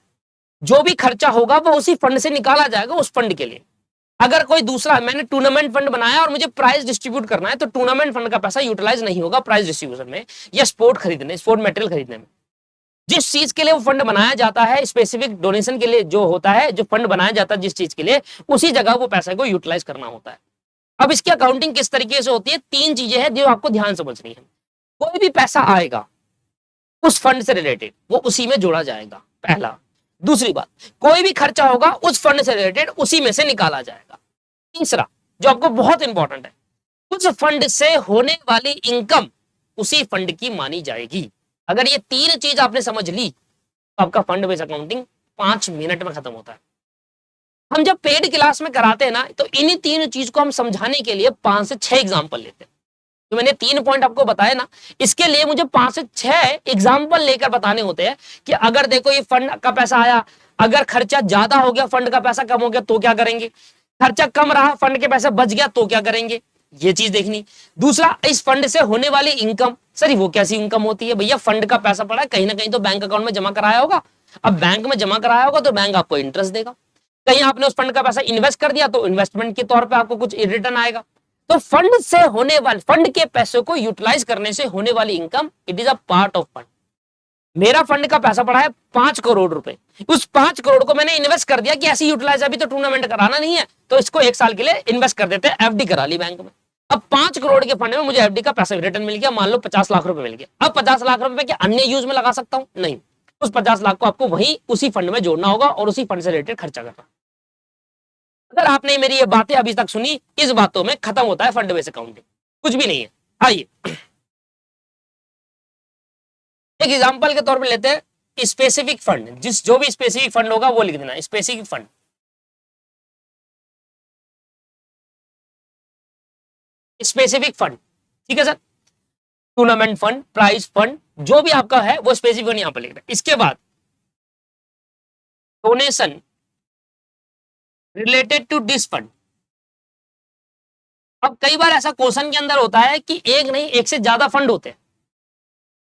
जो भी खर्चा होगा वो उसी फंड से निकाला जाएगा उस फंड के लिए। अगर कोई दूसरा, मैंने टूर्नामेंट फंड बनाया और मुझे प्राइज डिस्ट्रीब्यूट करना है, तो टूर्नामेंट फंड का पैसा यूटिलाइज नहीं होगा प्राइज डिस्ट्रीब्यूशन में या स्पोर्ट खरीदने, स्पोर्ट मटेरियल खरीदने में। जिस चीज के लिए वो फंड बनाया जाता है, स्पेसिफिक डोनेशन के लिए जो होता है, जो फंड बनाया जाता है जिस चीज के लिए, उसी जगह वो पैसे को यूटिलाइज करना होता है। अब इसकी अकाउंटिंग किस तरीके से होती है, 3 चीजें हैं जो आपको ध्यान समझनी है। कोई भी पैसा आएगा उस फंड से रिलेटेड, वो उसी में जोड़ा जाएगा, पहला। दूसरी बात, कोई भी खर्चा होगा उस फंड से रिलेटेड उसी में से निकाला जाएगा। तीसरा जो आपको बहुत इंपॉर्टेंट है, उस फंड से होने वाली इनकम उसी फंड की मानी जाएगी। अगर ये 3 चीज आपने समझ ली तो आपका फंड बेस अकाउंटिंग 5 मिनट में खत्म होता है। हम जब पेड क्लास में कराते हैं ना, तो इन्हीं 3 चीज को हम समझाने के लिए 5 से 6 एग्जाम्पल लेते हैं। तो मैंने 3 पॉइंट आपको बताया ना, इसके लिए मुझे 5 से 6 एग्जाम्पल लेकर बताने होते हैं कि अगर देखो ये फंड का पैसा आया, अगर खर्चा ज्यादा हो गया, फंड का पैसा कम हो गया तो क्या करेंगे, खर्चा कम रहा, फंड के पैसे बच गया तो क्या करेंगे, ये चीज देखनी। दूसरा, इस फंड से होने वाली इनकम, सर वो कैसी इनकम होती है? भैया फंड का पैसा पड़ा है कहीं ना कहीं तो बैंक अकाउंट में जमा कराया होगा। अब बैंक में जमा कराया होगा तो बैंक आपको इंटरेस्ट देगा। कहीं आपने उस फंड का पैसा इन्वेस्ट कर दिया तो इन्वेस्टमेंट के तौर पे आपको कुछ रिटर्न आएगा। तो फंड से होने वाले, फंड के पैसों को यूटिलाइज करने से होने वाली income, it is a part of fund. मेरा फंड का पैसा पड़ा है 5 करोड़ रुपए, उस 5 करोड़ को मैंने इन्वेस्ट कर दिया कि ऐसी यूटिलाइज, अभी तो टूर्नामेंट कराना नहीं है तो इसको 1 साल के लिए इन्वेस्ट कर देते हैं, एफडी करा ली बैंक में। अब 5 करोड़ के फंड में मुझे एफडी का पैसा रिटर्न मिल गया, मान लो 50 लाख रुपए मिल गया। अब 50 लाख रुपए के अन्य यूज में लगा सकता हूं? नहीं, उस 50 लाख को आपको वही उसी फंड में जोड़ना होगा और उसी फंड से रिलेटेड खर्चा करना। अगर आपने मेरी ये बातें अभी तक सुनी, इस बातों में खत्म होता है फंड बेस्ड अकाउंटिंग, कुछ भी नहीं है। आइए एक एग्जांपल के तौर पे लेते हैं स्पेसिफिक फंड, जो भी स्पेसिफिक फंड होगा वो लिख देना, स्पेसिफिक फंड। स्पेसिफिक फंड, ठीक है sir, tournament fund, prize fund, जो भी आपका है वो स्पेसिफिक फंड यहां पर लिख रहे हैं। इसके बाद donation related to this fund. अब कई बार ऐसा क्वेश्चन के अंदर होता है कि एक नहीं, एक से ज्यादा फंड होते हैं।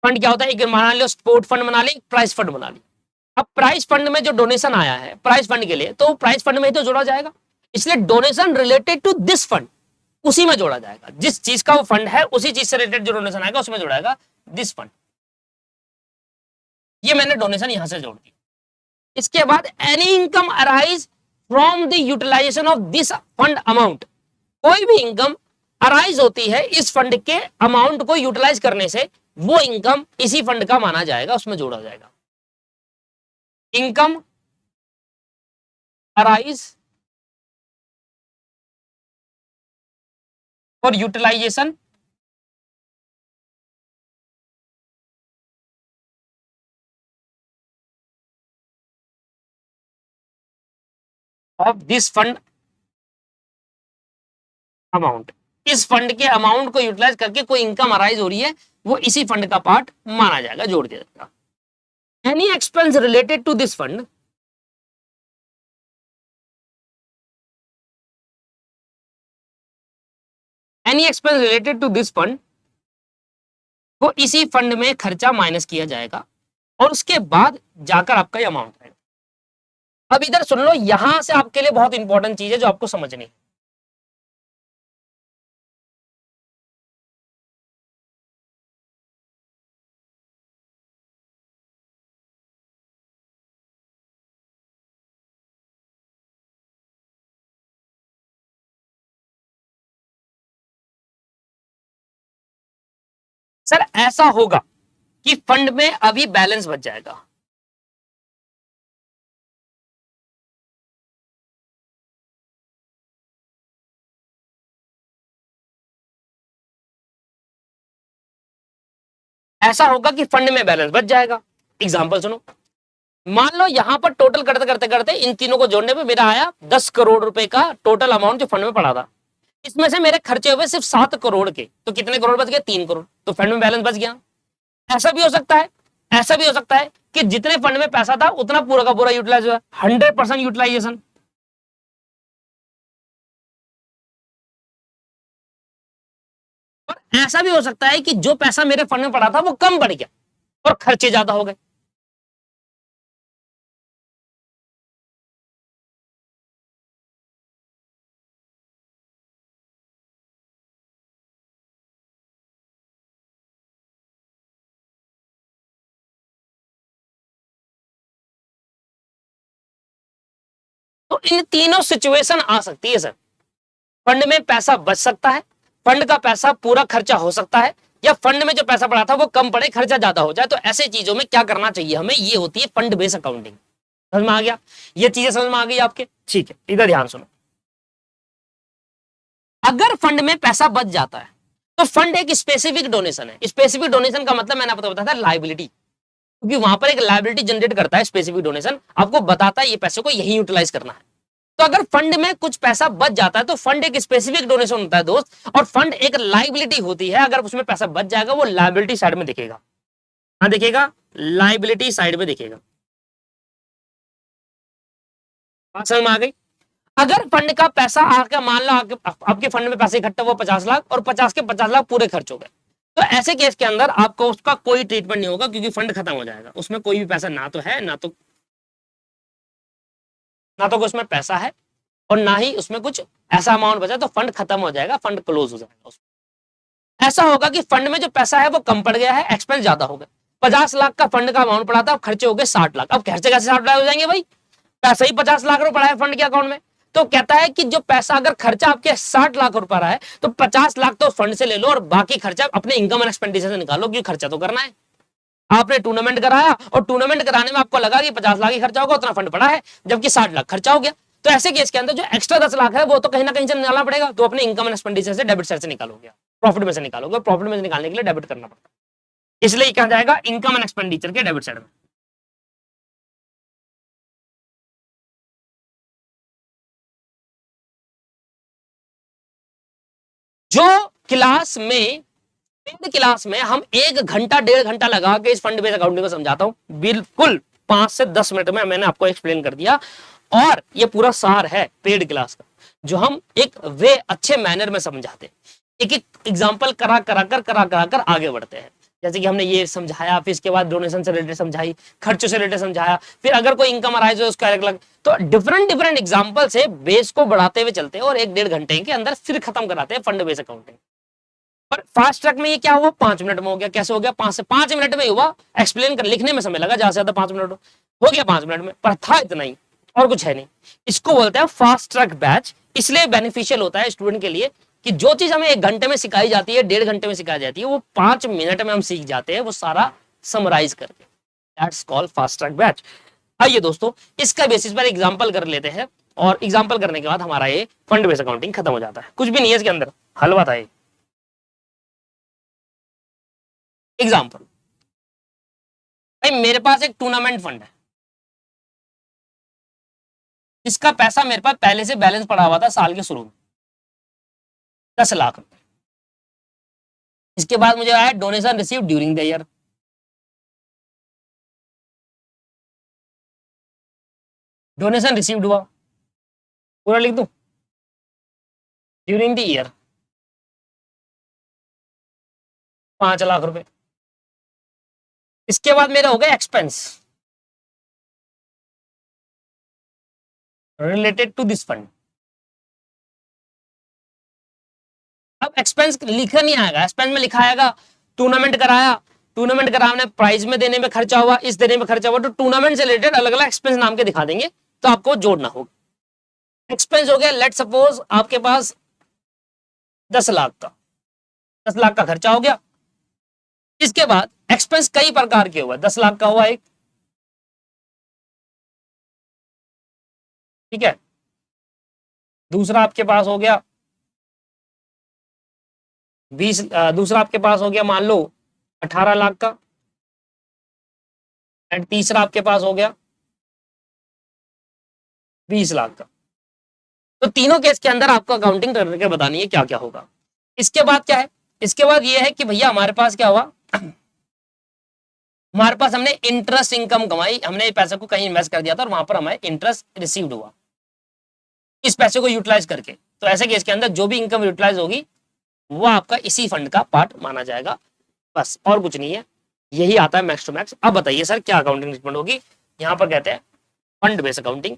फंड क्या होता है? एक बना लो स्पोर्ट फंड बना ली, प्राइज फंड बना ली। अब प्राइज फंड में जो डोनेशन आया है प्राइज फंड के लिए, तो प्राइज फंड में ही तो जोड़ा जाएगा, इसलिए donation related to this fund उसी में जोड़ा जाएगा। जिस चीज का वो फंड है उसी चीज से रिलेटेड जो डोनेशन आएगा उसमें जोड़ाएगा दिस फंड। ये मैंने डोनेशन यहां से जोड़ दी। इसके बाद any income arise from the utilization of this fund amount. कोई भी इनकम अराइज होती है इस फंड के अमाउंट को यूटिलाइज करने से, वो इनकम इसी फंड का माना जाएगा, उसमें जोड़ा जाएगा। Income arise for utilization of this fund amount. इस फंड के अमाउंट को यूटिलाइज करके कोई इनकम अराइज हो रही है, वो इसी फंड का पार्ट माना जाएगा, जोड़ दिया जाएगा। Any expense related to this fund, any expense related to this fund, वो इसी फंड में खर्चा माइनस किया जाएगा और उसके बाद जाकर आपका ये अमाउंट आएगा। अब इधर सुन लो, यहां से आपके लिए बहुत इंपॉर्टेंट चीज है जो आपको समझनी है। सर ऐसा होगा कि फंड में अभी बैलेंस बच जाएगा, ऐसा होगा कि फंड में बैलेंस बच जाएगा। एग्जांपल सुनो, मान लो यहां पर टोटल करते करते करते इन तीनों को जोड़ने पे मेरा आया 10 करोड़ रुपए का टोटल अमाउंट जो फंड में पड़ा था। इसमें से मेरे खर्चे हुए सिर्फ 7 करोड़ के, तो कितने करोड़ बच गए? 3 करोड़, तो फंड में बैलेंस बच गया। ऐसा भी हो सकता है, ऐसा भी हो सकता है कि जितने फंड में पैसा था उतना पूरा का पूरा यूटिलाइज हुआ, 100% यूटिलाइजेशन। और ऐसा भी हो सकता है कि जो पैसा मेरे फंड में पड़ा था वो कम बढ़ गया और खर्चे ज्यादा हो गए। तो इन तीनों सिचुएशन आ सकती है सर। फंड में पैसा बच सकता है, फंड का पैसा पूरा खर्चा हो सकता है, या फंड में जो पैसा पड़ा था वो कम पड़े, खर्चा ज्यादा हो जाए। तो ऐसे चीजों में क्या करना चाहिए हमें, ये होती है फंड बेस्ड अकाउंटिंग। समझ में आ गया? ये चीजें समझ में आ गई आपके? ठीक है, इधर ध्यान सुनो। अगर फंड में पैसा बच जाता है तो फंड एक स्पेसिफिक डोनेशन है। स्पेसिफिक डोनेशन का मतलब मैंने आपको बताया था लाइबिलिटी, क्योंकि वहां पर एक लाइबिलिटी जनरेट करता है स्पेसिफिक डोनेशन, आपको बताता है ये पैसे को यही यूटिलाइज करना है। तो अगर फंड में कुछ पैसा बच जाता है तो फंड एक स्पेसिफिक डोनेशन होता है दोस्त, और फंड एक लाइबिलिटी होती है। अगर उसमें पैसा बच जाएगा वो लाइबिलिटी साइड में दिखेगा। हाँ दिखेगा, लाइबिलिटी साइड में दिखेगा। बात समझ में आ गई? अगर फंड का पैसा आके मान लो आपके फंड में पैसे इकट्ठा हुआ 50 लाख और 50 के 50 लाख पूरे खर्च हो गए, तो ऐसे केस के अंदर आपको उसका कोई ट्रीटमेंट नहीं होगा क्योंकि फंड खत्म हो जाएगा, उसमें कोई भी पैसा ना तो है ना तो उसमें पैसा है और ना ही उसमें कुछ ऐसा अमाउंट बचा, तो फंड खत्म हो जाएगा, फंड क्लोज हो जाएगा। ऐसा होगा कि फंड में जो पैसा है वो कम पड़ गया है, एक्सपेंस ज्यादा हो गया। 50 लाख का फंड का अमाउंट पड़ा था, अब खर्चे हो गए 60 लाख। अब खर्चे कैसे 60 लाख हो जाएंगे भाई, पैसा ही 50 लाख रुपए पड़ा है फंड के अकाउंट में। तो कहता है कि जो पैसा अगर खर्चा आपके 60 लाख रुपए रहा है तो 50 लाख तो फंड से ले लो और बाकी खर्चा अपने इनकम एंड एक्सपेंडिचर से निकालो, क्योंकि खर्चा तो करना है। आपने टूर्नामेंट कराया और टूर्नामेंट कराने में आपको लगा कि 50 लाख ही खर्चा होगा, उतना फंड पड़ा है, जबकि 60 लाख खर्चा हो गया। तो ऐसे केस के अंदर जो एक्स्ट्रा 10 लाख है वो तो कहीं ना कहीं से निकालना पड़ेगा, तो अपने इनकम एंड एक्सपेंडिचर से डेबिट साइड से निकालोगे, प्रॉफिट में से निकालोगे, प्रॉफिट में से निकालने के लिए डेबिट करना पड़ता है, इसलिए कहा जाएगा इनकम एंड एक्सपेंडिचर के डेबिट साइड में। जो क्लास में क्लास में हम 1 घंटा 1.5 घंटा लगा के इस फंड बेस्ड अकाउंटिंग को समझाता हूं, बिल्कुल 5 से 10 मिनट में मैंने आपको एक्सप्लेन कर दिया। और ये पूरा सार है पेड क्लास का, जो हम एक वे अच्छे मैनर में समझाते हैं, एक एक एग्जाम्पल करा कर आगे बढ़ते हैं। जैसे कि हमने ये समझाया, फिर इसके बाद डोनेशन से रिलेटेड समझाई, खर्चों से रिलेटेड समझाया, फिर अगर कोई इनकम अराइज हो उसका अलग अलग, तो डिफरेंट एग्जाम्पल से बेस को बढ़ाते हुए चलते हैं और 1-1.5 घंटे के अंदर फिर खत्म कराते हैं फंड बेस्ड अकाउंटिंग। पर फास्ट ट्रैक में ये क्या हुआ, 5 मिनट में हो गया। कैसे हो गया, 5 मिनट में हुआ, एक्सप्लेन कर लिखने में समय लगा ज्यादा से ज्यादा 5 मिनट, हो गया 5 मिनट में, पर था इतना ही और कुछ है नहीं। इसको बोलते हैं फास्ट ट्रैक बैच। इसलिए बेनिफिशियल होता है स्टूडेंट के लिए कि जो चीज हमें 1 घंटे में सिखाई जाती है, 1.5 घंटे में सिखाई जाती है, वो 5 मिनट में हम सीख जाते हैं, वो सारा समराइज करके। That's called fast track batch. आइए दोस्तों, इसका बेसिस पर एग्जांपल कर लेते हैं और एग्जांपल करने के बाद हमारा ये फंड बेस्ड अकाउंटिंग खत्म हो जाता है। कुछ भी नहीं है इसके अंदर, हलवा था ये। एग्जाम्पल, भाई मेरे पास एक टूर्नामेंट फंड है, इसका पैसा मेरे पास पहले से बैलेंस पड़ा हुआ था साल के शुरू में 10 लाख रुपए। इसके बाद मुझे आया donation receive during the year, donation received हुआ, पूरा लिख दूं, ड्यूरिंग द ईयर 5 लाख रुपए। इसके बाद मेरा हो गया expense related to this fund. अब एक्सपेंस लिखा नहीं आएगा, एक्सपेंस में लिखा आएगा टूर्नामेंट कराया, टूर्नामेंट कराने प्राइज में देने में खर्चा हुआ, इस देने में खर्चा हुआ, तो टूर्नामेंट से रिलेटेड अलग अलग एक्सपेंस नाम के दिखा देंगे, तो आपको जोड़ना होगा। एक्सपेंस हो गया, लेट सपोज आपके पास 10 लाख का, 10 लाख का खर्चा हो गया। इसके बाद एक्सपेंस कई प्रकार के हुआ, 10 लाख का हुआ एक, ठीक है। दूसरा आपके पास हो गया 20, दूसरा आपके पास हो गया मान लो 18 लाख का, एंड तीसरा आपके पास हो गया 20 लाख का। तो तीनों केस के अंदर आपको अकाउंटिंग करके बतानी है क्या क्या होगा। इसके बाद क्या है, इसके बाद ये है कि भैया हमारे पास क्या हुआ, हमारे पास हमने इंटरेस्ट इनकम कमाई, हमने पैसे को कहीं इन्वेस्ट कर दिया था और वहां पर हमें इंटरेस्ट रिसीव्ड हुआ इस पैसे को यूटिलाइज करके। तो ऐसे केस के अंदर जो भी इनकम यूटिलाइज होगी वो आपका इसी फंड का पार्ट माना जाएगा, बस और कुछ नहीं है। यही आता है मैक्स टू मैक्स। अब बताइए सर क्या अकाउंटिंग ट्रीटमेंट होगी, यहां पर कहते हैं फंड बेस्ड अकाउंटिंग।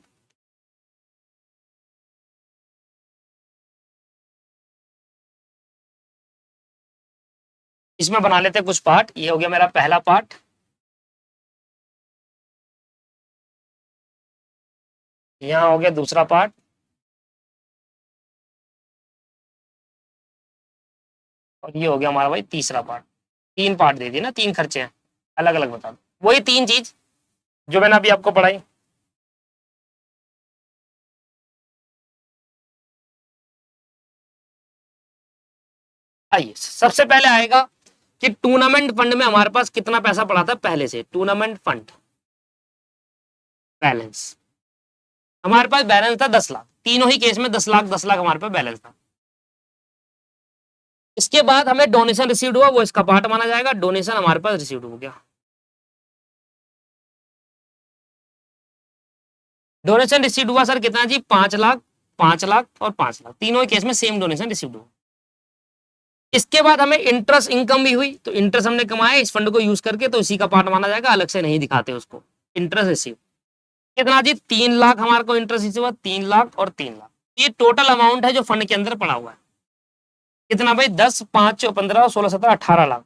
इसमें बना लेते हैं कुछ पार्ट। ये हो गया मेरा पहला पार्ट, यहां हो गया दूसरा पार्ट, और ये हो गया हमारा भाई तीसरा पार्ट। 3 पार्ट दे दिए ना, 3 खर्चे हैं, अलग अलग बता दो। वही 3 चीज जो मैंने अभी आपको पढ़ाई। आइए सबसे पहले आएगा कि टूर्नामेंट फंड में हमारे पास कितना पैसा पड़ा था पहले से। टूर्नामेंट फंड बैलेंस, हमारे पास बैलेंस था 10 लाख, तीनों ही केस में 10 लाख 10 लाख हमारे पास बैलेंस था। इसके बाद हमें डोनेशन रिसीव्ड हुआ, वो इसका पार्ट माना जाएगा, डोनेशन हमारे पास रिसीव्ड हो गया। डोनेशन रिसीव्ड हुआ सर कितना जी, 5 लाख 5 लाख और 5 लाख, तीनों केस में सेम डोनेशन रिसीव्ड हुआ। इसके बाद हमें इंटरेस्ट इनकम भी हुई, तो इंटरेस्ट हमने कमाया इस फंड को यूज करके, तो इसी का पार्ट माना जाएगा, अलग से नहीं दिखाते उसको। इंटरेस्ट रिसीव कितना जी, 3 लाख हमारे को इंटरेस्ट रिसीव हुआ, 3 लाख और 3 लाख, ये टोटल अमाउंट है जो फंड के अंदर पड़ा हुआ है। कितना भाई, 10, 5, 15, 16, 17, 18 लाख।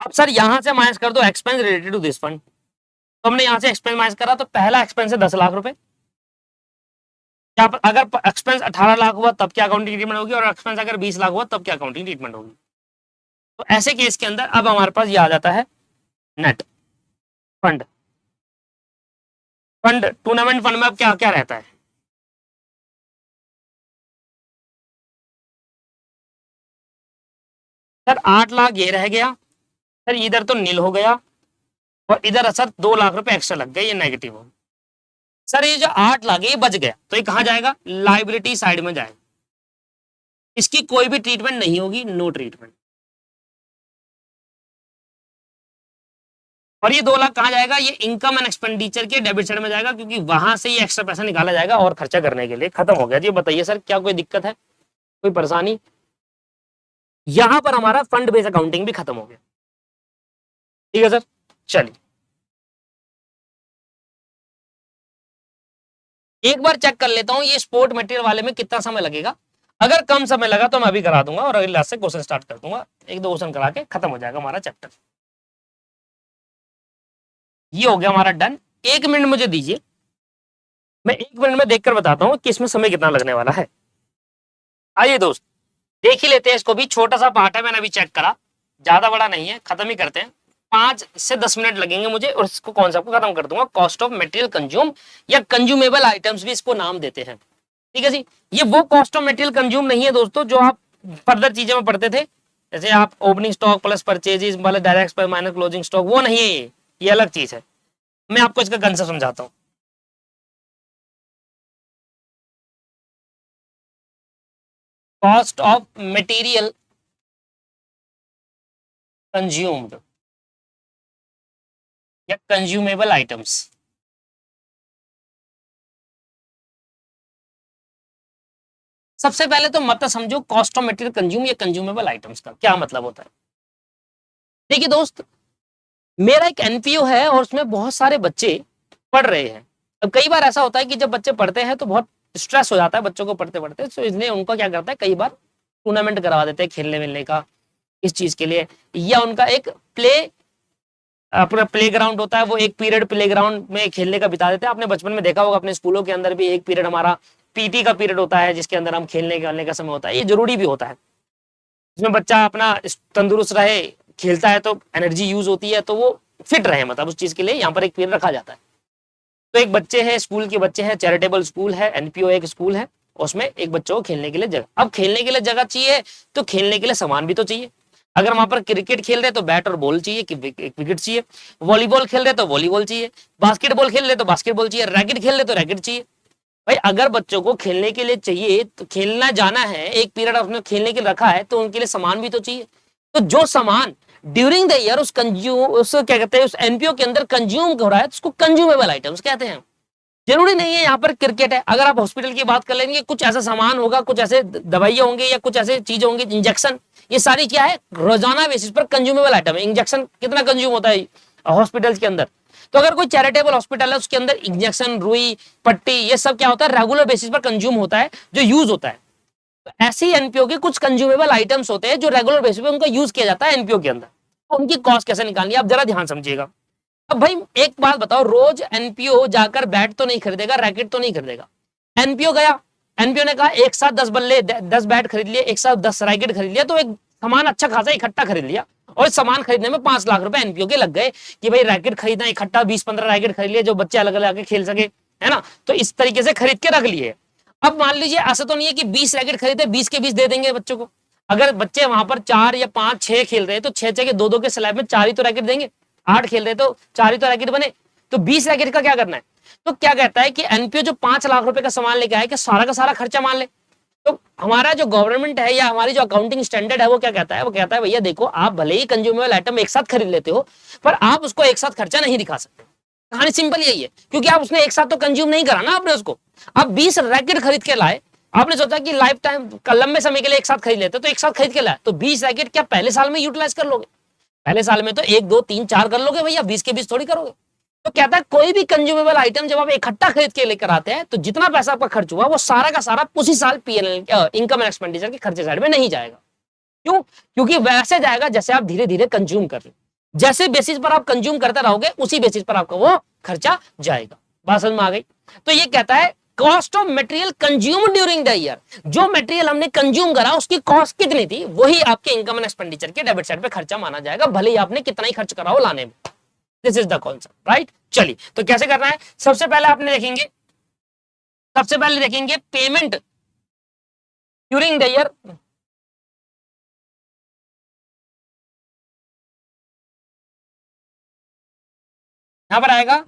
अब सर यहां से माइनस कर दो expense related to this fund, तो हमने यहां से एक्सपेंस माइनस करा, तो पहला एक्सपेंस है 10 लाख रुपए। अगर एक्सपेंस 18 लाख हुआ तब क्या अकाउंटिंग ट्रीटमेंट होगी, और एक्सपेंस अगर 20 लाख हुआ तब क्या अकाउंटिंग ट्रीटमेंट होगी। तो ऐसे केस के अंदर अब हमारे पास ये आ जाता है net fund. Fund tournament fund में अब क्या क्या रहता है, सर 8 लाख ये रह गया, सर इधर तो नील हो गया, और इधर सर 2 लाख रुपए एक्स्ट्रा लग गए, ये नेगेटिव हो। सर ये जो 8 लाख है ये बच गया, तो ये कहां जाएगा, लाइबिलिटी साइड में जाएगा, इसकी कोई भी ट्रीटमेंट नहीं होगी, नो ट्रीटमेंट। और ये 2 लाख कहां जाएगा, ये इनकम एंड एक्सपेंडिचर के डेबिट साइड में जाएगा, क्योंकि वहां से ये एक्स्ट्रा पैसा निकाला जाएगा और खर्चा करने के लिए। खत्म हो गया जी। बताइए सर क्या कोई दिक्कत है, कोई परेशानी। यहां पर हमारा फंड बेस्ड अकाउंटिंग भी खत्म हो गया। ठीक है सर, चलिए एक बार चेक कर लेता हूं ये स्पोर्ट मटेरियल वाले में कितना समय लगेगा। अगर कम समय लगा तो मैं अभी करा दूंगा और अगली क्लास से क्वेश्चन स्टार्ट कर दूंगा, 1-2 क्वेश्चन करा के खत्म हो जाएगा हमारा चैप्टर। ये हो गया हमारा डन। 1 मिनट मुझे दीजिए, मैं 1 मिनट में देखकर बताता हूँ कि इसमें समय कितना लगने वाला है। आइए दोस्त देख ही लेते हैं इसको भी, छोटा सा पार्ट है, मैंने अभी चेक करा, ज्यादा बड़ा नहीं है, खत्म ही करते हैं। 5 से 10 मिनट लगेंगे मुझे और इसको कॉन्सेप्ट को खत्म कर दूंगा। कॉस्ट ऑफ मटेरियल कंज्यूम या कंज्यूमेबल आइटम्स भी इसको नाम देते हैं। ठीक है जी, ये वो कॉस्ट ऑफ मटेरियल कंज्यूम नहीं है दोस्तों जो आप फर्दर चीजें में पढ़ते थे, जैसे आप ओपनिंग स्टॉक प्लस परचेजेस वाले डायरेक्ट पर माइनस क्लोजिंग स्टॉक, वो नहीं है ये अलग चीज है। मैं आपको इसका कंसेप्ट समझाता हूँ। कॉस्ट ऑफ मटेरियल कंज्यूम्ड या कंज्यूमेबल आइटम्स। सबसे पहले तो मतलब समझो कॉस्ट ऑफ मटेरियल कंज्यूम या कंज्यूमेबल आइटम्स का क्या मतलब होता है। देखिए दोस्त, मेरा एक एनपीओ है और उसमें बहुत सारे बच्चे पढ़ रहे हैं। अब कई बार ऐसा होता है कि जब बच्चे पढ़ते हैं तो बहुत स्ट्रेस हो जाता है बच्चों को पढ़ते पढ़ते, तो इसलिए उनको क्या करता है, कई बार टूर्नामेंट करवा देते हैं खेलने मिलने का इस चीज के लिए, या उनका एक अपना प्ले ग्राउंड होता है, वो एक पीरियड प्ले ग्राउंड में खेलने का बिता देते हैं। आपने बचपन में देखा होगा अपने स्कूलों के अंदर भी एक पीरियड हमारा पीटी का पीरियड होता है, जिसके अंदर हम खेलने का समय होता है। ये जरूरी भी होता है, इसमें बच्चा अपना तंदुरुस्त रहे, खेलता है तो एनर्जी यूज होती है, तो वो फिट रहे, मतलब उस चीज के लिए यहाँ पर एक पीरियड रखा जाता है। तो एक बच्चे हैं, स्कूल के बच्चे हैं, चैरिटेबल स्कूल है, एनपीओ एक स्कूल है, उसमें एक बच्चों को खेलने के लिए जगह। अब खेलने के लिए जगह चाहिए तो खेलने के लिए सामान भी तो चाहिए। अगर वहां पर क्रिकेट खेल रहे तो बैट और बॉल चाहिए, विकेट चाहिए, वॉलीबॉल खेल रहे तो वॉलीबॉल चाहिए, बास्केटबॉल खेल रहे तो बास्केटबॉल चाहिए, रैकेट खेल रहे तो रैकेट चाहिए। भाई अगर बच्चों को खेलने के लिए चाहिए, तो खेलना जाना है, एक पीरियड उसने खेलने के लिए रखा है, तो उनके लिए सामान भी तो चाहिए। तो जो सामान ड्यूरिंग द ईयर उस क्या कहते हैं, उस एनपीओ के अंदर कंज्यूम हो रहा है, तो उसको कंज्यूमेबल आइटम्स कहते हैं। जरूरी नहीं है यहाँ पर क्रिकेट है, अगर आप हॉस्पिटल की बात कर लेंगे, कुछ ऐसा सामान होगा, कुछ ऐसे दवाइयां होंगे या कुछ ऐसे चीज होंगे, इंजेक्शन, ये सारी क्या है, रोजाना बेसिस पर कंज्यूमेबल आइटम है। इंजेक्शन कितना कंज्यूम होता है हॉस्पिटल्स के अंदर। तो अगर कोई चैरिटेबल हॉस्पिटल है, उसके अंदर इंजेक्शन, रुई, पट्टी, ये सब क्या होता है, रेगुलर बेसिस पर कंज्यूम होता है, जो यूज होता है। तो ऐसे एनपीओ के कुछ कंज्यूमेबल आइटम्स होते हैं जो रेगुलर बेसिस पे उनका यूज किया जाता है एनपीओ के अंदर। तो उनकी कॉस्ट कैसे निकालनी है, आप जरा ध्यान समझिएगा। अब भाई एक बात बताओ, रोज एनपीओ जाकर बैट तो नहीं खरीदेगा, रैकेट तो नहीं खरीदेगा। एनपीओ गया, एनपीओ ने कहा एक साथ 10 बल्ले 10 बैट खरीद लिए, एक साथ 10 रैकेट खरीद लिया, तो एक सामान अच्छा खासा इकट्ठा खरीद लिया, और इस सामान खरीदने में 5 लाख रुपए एनपीओ के लग गए कि भाई रैकेट खरीदना इकट्ठा 20-15 रैकेट खरीद लिए, जो बच्चे अलग अलग आके खेल सके, है ना। तो इस तरीके से खरीद के रख लिए। अब मान लीजिए ऐसा तो नहीं है कि 20 रैकेट खरीदे 20 के 20 दे देंगे बच्चों को। अगर बच्चे वहां पर 4 या 5, 6 खेल रहे हैं, तो 6 के 2-2 के स्लैब में 4 ही तो रैकेट देंगे। 8 खेल रहे तो 4 ही तो रैकेट बने, तो 20 रैकेट का क्या करना है। तो क्या कहता है कि एनपीओ जो 5 लाख रुपए का सामान लेके आए, कि सारा का सारा खर्चा मान ले। तो हमारा जो गवर्नमेंट है या हमारी जो अकाउंटिंग स्टैंडर्ड है, वो क्या कहता है, वो कहता है भैया देखो, आप भले ही कंज्यूमेबल आइटम एक साथ खरीद लेते हो, पर आप उसको एक साथ खर्चा नहीं दिखा सकते। कहानी सिंपल यही है, क्योंकि आप उसने एक साथ तो कंज्यूम नहीं करा ना आपने उसको। आप 20 रैकेट खरीद के लाए, आपने सोचा कि लाइफ टाइम लंबे समय के लिए एक साथ खरीद लेते, तो एक साथ खरीद के लाए तो 20 रैकेट क्या पहले साल में यूटिलाइज कर लोगे? पहले साल में तो 1 2 3 4 कर लोगे भैया, 20 के 20 थोड़ी करोगे। तो कहता है कोई भी कंज्यूमेबल आइटम जब आप इकट्ठा खरीद के लेकर आते हैं तो जितना पैसा आपका खर्च हुआ वो सारा का सारा उसी साल पीएनएल इनकम एंड एक्सपेंडिचर के खर्चे साइड में नहीं जाएगा। क्यों? क्योंकि वैसे जाएगा जैसे आप धीरे धीरे कंज्यूम कर रहे, जैसे बेसिस पर आप कंज्यूम करते रहोगे उसी बेसिस पर आपका वो खर्चा जाएगा। बात समझ में आ गई? तो ये कहता है cost of material consume during the year, जो मटेरियल हमने कंज्यूम करा उसकी कॉस्ट कितनी थी वही आपके इनकम एंड एक्सपेंडिचर के डेबिट साइड पे खर्चा माना जाएगा, भले ही आपने कितना ही खर्च करा हो लाने में। This is the concept, right? चलिए तो कैसे करना है, सबसे पहले आपने देखेंगे, सबसे पहले देखेंगे पेमेंट ड्यूरिंग द ईयर। यहां पर आएगा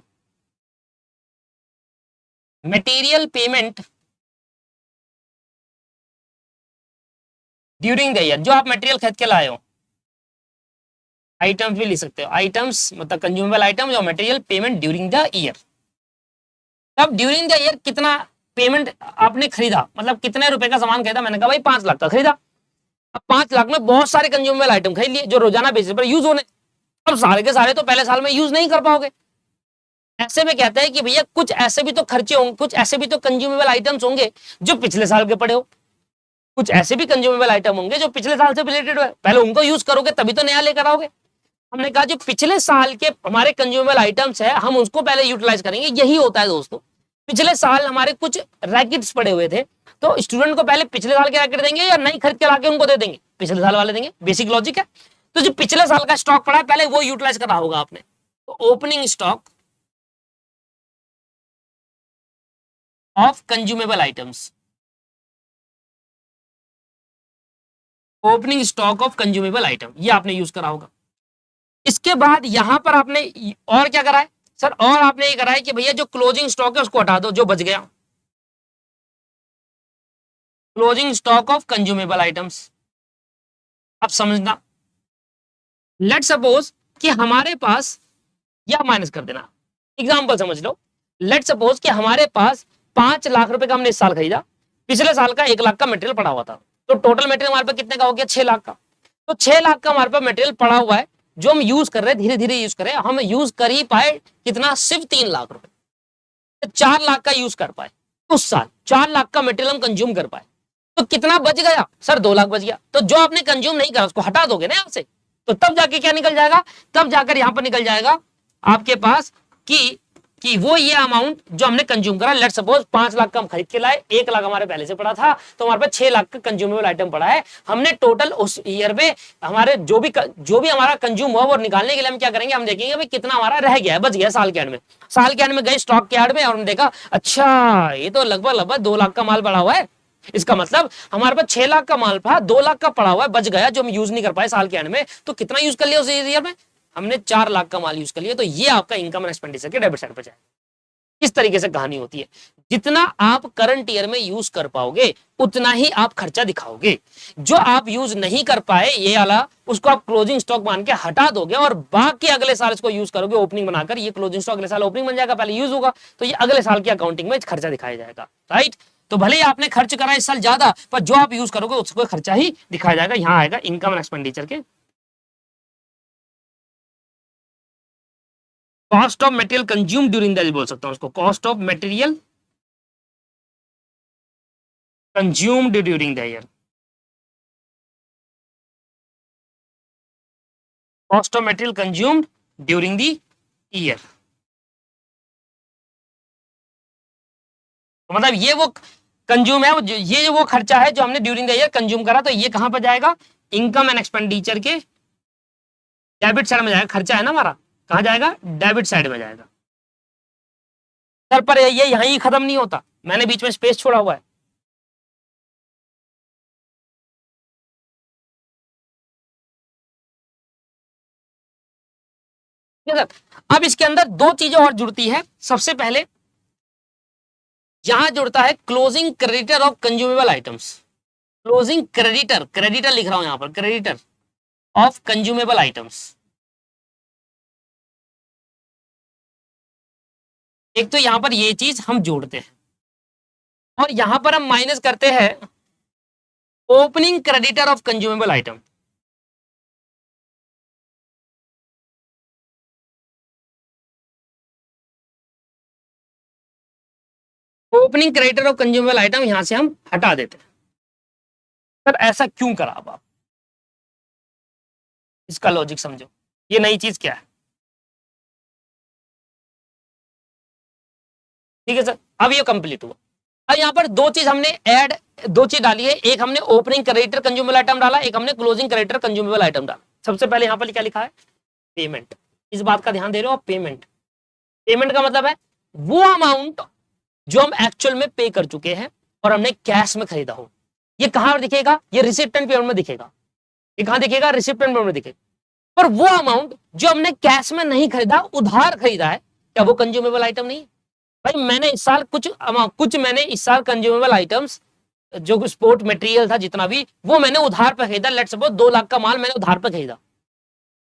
material payment during the year, जो आप मटेरियल खरीद के लाए हो। आइटम्स भी लिख सकते हो, आइटम्स मतलब कंज्यूमेबल आइटम और material payment during the year. तब ड्यूरिंग द ईयर कितना पेमेंट आपने खरीदा, मतलब कितने रुपए का सामान खरीदा? मैंने कहा भाई 5 लाख का खरीदा। अब 5 लाख में बहुत सारे कंज्यूमेबल आइटम खरीद लिए जो रोजाना बेसिस पर यूज होने। अब सारे के सारे तो पहले साल में यूज नहीं कर पाओगे। ऐसे में कहते हैं कि भैया कुछ ऐसे भी तो खर्चे होंगे, कुछ ऐसे भी तो कंज्यूमेबल आइटम्स होंगे जो पिछले साल के पड़े हो, कुछ ऐसे भी कंज्यूमेबल आइटम होंगे जो पिछले साल से रिलेटेड है, पहले उनको यूज करोगे तभी तो नया लेकर आओगे। हमने कहा जो पिछले साल के हमारे कंज्यूमेबल आइटम्स है हम उसको पहले यूटिलाइज करेंगे। यही होता है दोस्तों, पिछले साल हमारे कुछ रैकेट्स पड़े हुए थे तो स्टूडेंट को पहले पिछले साल के रैकेट देंगे या नई खरीद के लाके उनको दे देंगे? पिछले साल वाले देंगे, बेसिक लॉजिक है। तो जो पिछले साल का स्टॉक पड़ा है पहले वो यूटिलाइज करा होगा आपने। तो opening stock of consumable items, opening stock of consumable item, ये आपने यूज करा होगा। इसके बाद यहां पर आपने और क्या करा है सर? और आपने ये करा है कि भैया जो क्लोजिंग स्टॉक है उसको हटा दो, जो बच गया। Closing stock of consumable items. अब समझना, लेट सपोज कि हमारे पास, या माइनस कर देना, एग्जांपल समझ लो। लेट सपोज कि हमारे पास 5 लाख रुपए का हमने इस साल खरीदा, पिछले साल का 1 लाख का मटेरियल पड़ा हुआ था, तो टोटल मटेरियल हमारे पास कितने का हो गया? 6 लाख का। तो 6 लाख का हमारे पास मटेरियल पड़ा हुआ है जो हम यूज कर रहे हैं, धीरे धीरे यूज कर रहे हैं। हम यूज कर ही पाए कितना? सिर्फ 3 लाख रुपए। 4 लाख का यूज कर पाए उस साल, 4 लाख का मटेरियल हम कंज्यूम कर पाए। तो कितना बच गया सर? 2 लाख बच गया। तो जो आपने कंज्यूम नहीं करा उसको हटा दोगे ना यहां से, तो तब जाके क्या निकल जाएगा? तब जाकर यहां पर निकल जाएगा आपके पास कि वो ये अमाउंट जो हमने कंज्यूम करा। लेट सपोज 5 लाख का हम खरीद के लाए, 1 लाख हमारे पहले से पड़ा था, तो हमारे पास 6 लाख का कंज्यूमेबल आइटम पड़ा है। हमने टोटल उस ईयर में हमारे जो भी हमारा कंज्यूम हुआ वो निकालने के लिए हम क्या करेंगे? हम देखेंगे भाई कितना हमारा रह गया है, बच गया साल के एंड में। साल के एंड में गए स्टॉक के एंड में और देखा अच्छा ये तो लगभग 2 लाख का माल पड़ा हुआ है। इसका मतलब हमारे पास 6 लाख का माल था, 2 लाख का पड़ा हुआ है, बच गया जो हम यूज नहीं कर पाए साल के एंड में। तो कितना यूज कर लिया उस ईयर में? हमने 4 लाख का माल यूज कर लिया। तो ये आपका इनकम एंड एक्सपेंडिचर के डेबिट साइड पर जाएगा। इस तरीके से कहानी होती है। जितना आप करंट ईयर में यूज कर पाओगे उतना ही आप खर्चा दिखाओगे। जो आप यूज नहीं कर पाए ये वाला, उसको आप क्लोजिंग स्टॉक मान के हटा दोगे और बाकी अगले साल इसको यूज करोगे ओपनिंग बनाकर। ये क्लोजिंग स्टॉक अगले साल ओपनिंग बन जाएगा, पहले यूज होगा, तो ये अगले साल की अकाउंटिंग में खर्चा दिखाया जाएगा, राइट? तो भले ही आपने खर्च करा इस साल ज्यादा, पर जो आप यूज करोगे उसको खर्चा ही दिखाया जाएगा। यहां आएगा इनकम एंड एक्सपेंडिचर के cost of material consume during the, बोल सकता हूं उसको cost of material consumed during the year, cost of material consumed during the year. मतलब ये वो कंज्यूम है, ये वो खर्चा है जो हमने ड्यूरिंग द ईयर कंज्यूम करा। तो ये कहां पर जाएगा? इनकम एंड एक्सपेंडिचर के डेबिट साइड में जाएगा। खर्चा है ना हमारा, कहां जाएगा? डेबिट साइड में जाएगा सर। पर ये यहां ही खत्म नहीं होता, मैंने बीच में स्पेस छोड़ा हुआ है। अब इसके अंदर 2 चीजें और जुड़ती है। सबसे पहले यहां जुड़ता है closing creditor of consumable items. Closing creditor, creditor लिख रहा हूं यहां पर, क्रेडिटर ऑफ कंज्यूमेबल आइटम्स। एक तो यहां पर ये चीज हम जोड़ते हैं और यहां पर हम माइनस करते हैं opening creditor of consumable item. Opening creditor of consumable item यहां से हम हटा देते हैं। सर ऐसा क्यों करा अब आप, इसका लॉजिक समझो, ये नई चीज क्या है। ठीक है सर, अब ये कंप्लीट हुआ। अब यहाँ पर दो चीज हमने ऐड, दो चीज डाली है, एक हमने ओपनिंग क्रेडिटर कंज्यूमेबल आइटम डाला, एक हमने क्लोजिंग क्रेडिटर कंज्यूमेबल आइटम डाला। सबसे पहले यहाँ पर क्या लिखा है, पेमेंट। इस बात का ध्यान दे रहे हो आप, पेमेंट। पेमेंट का मतलब है वो अमाउंट जो हम एक्चुअल में पे कर चुके हैं और हमने कैश में खरीदा हो। ये कहां दिखेगा, ये रिसिप्ट एंड पेमेंट में दिखेगा। ये कहां दिखेगा, रिसिप्ट एंड पेमेंट में दिखेगा। पर वो अमाउंट जो हमने कैश में नहीं खरीदा, उधार खरीदा है, क्या वो कंज्यूमेबल आइटम नहीं है? भाई मैंने इस साल कुछ मैंने इस साल कंज्यूमेबल आइटम्स जो स्पोर्ट मटेरियल था जितना भी, वो मैंने उधार पे खरीदा। लेट्स सपोज 2 लाख का माल मैंने उधार पे खरीदा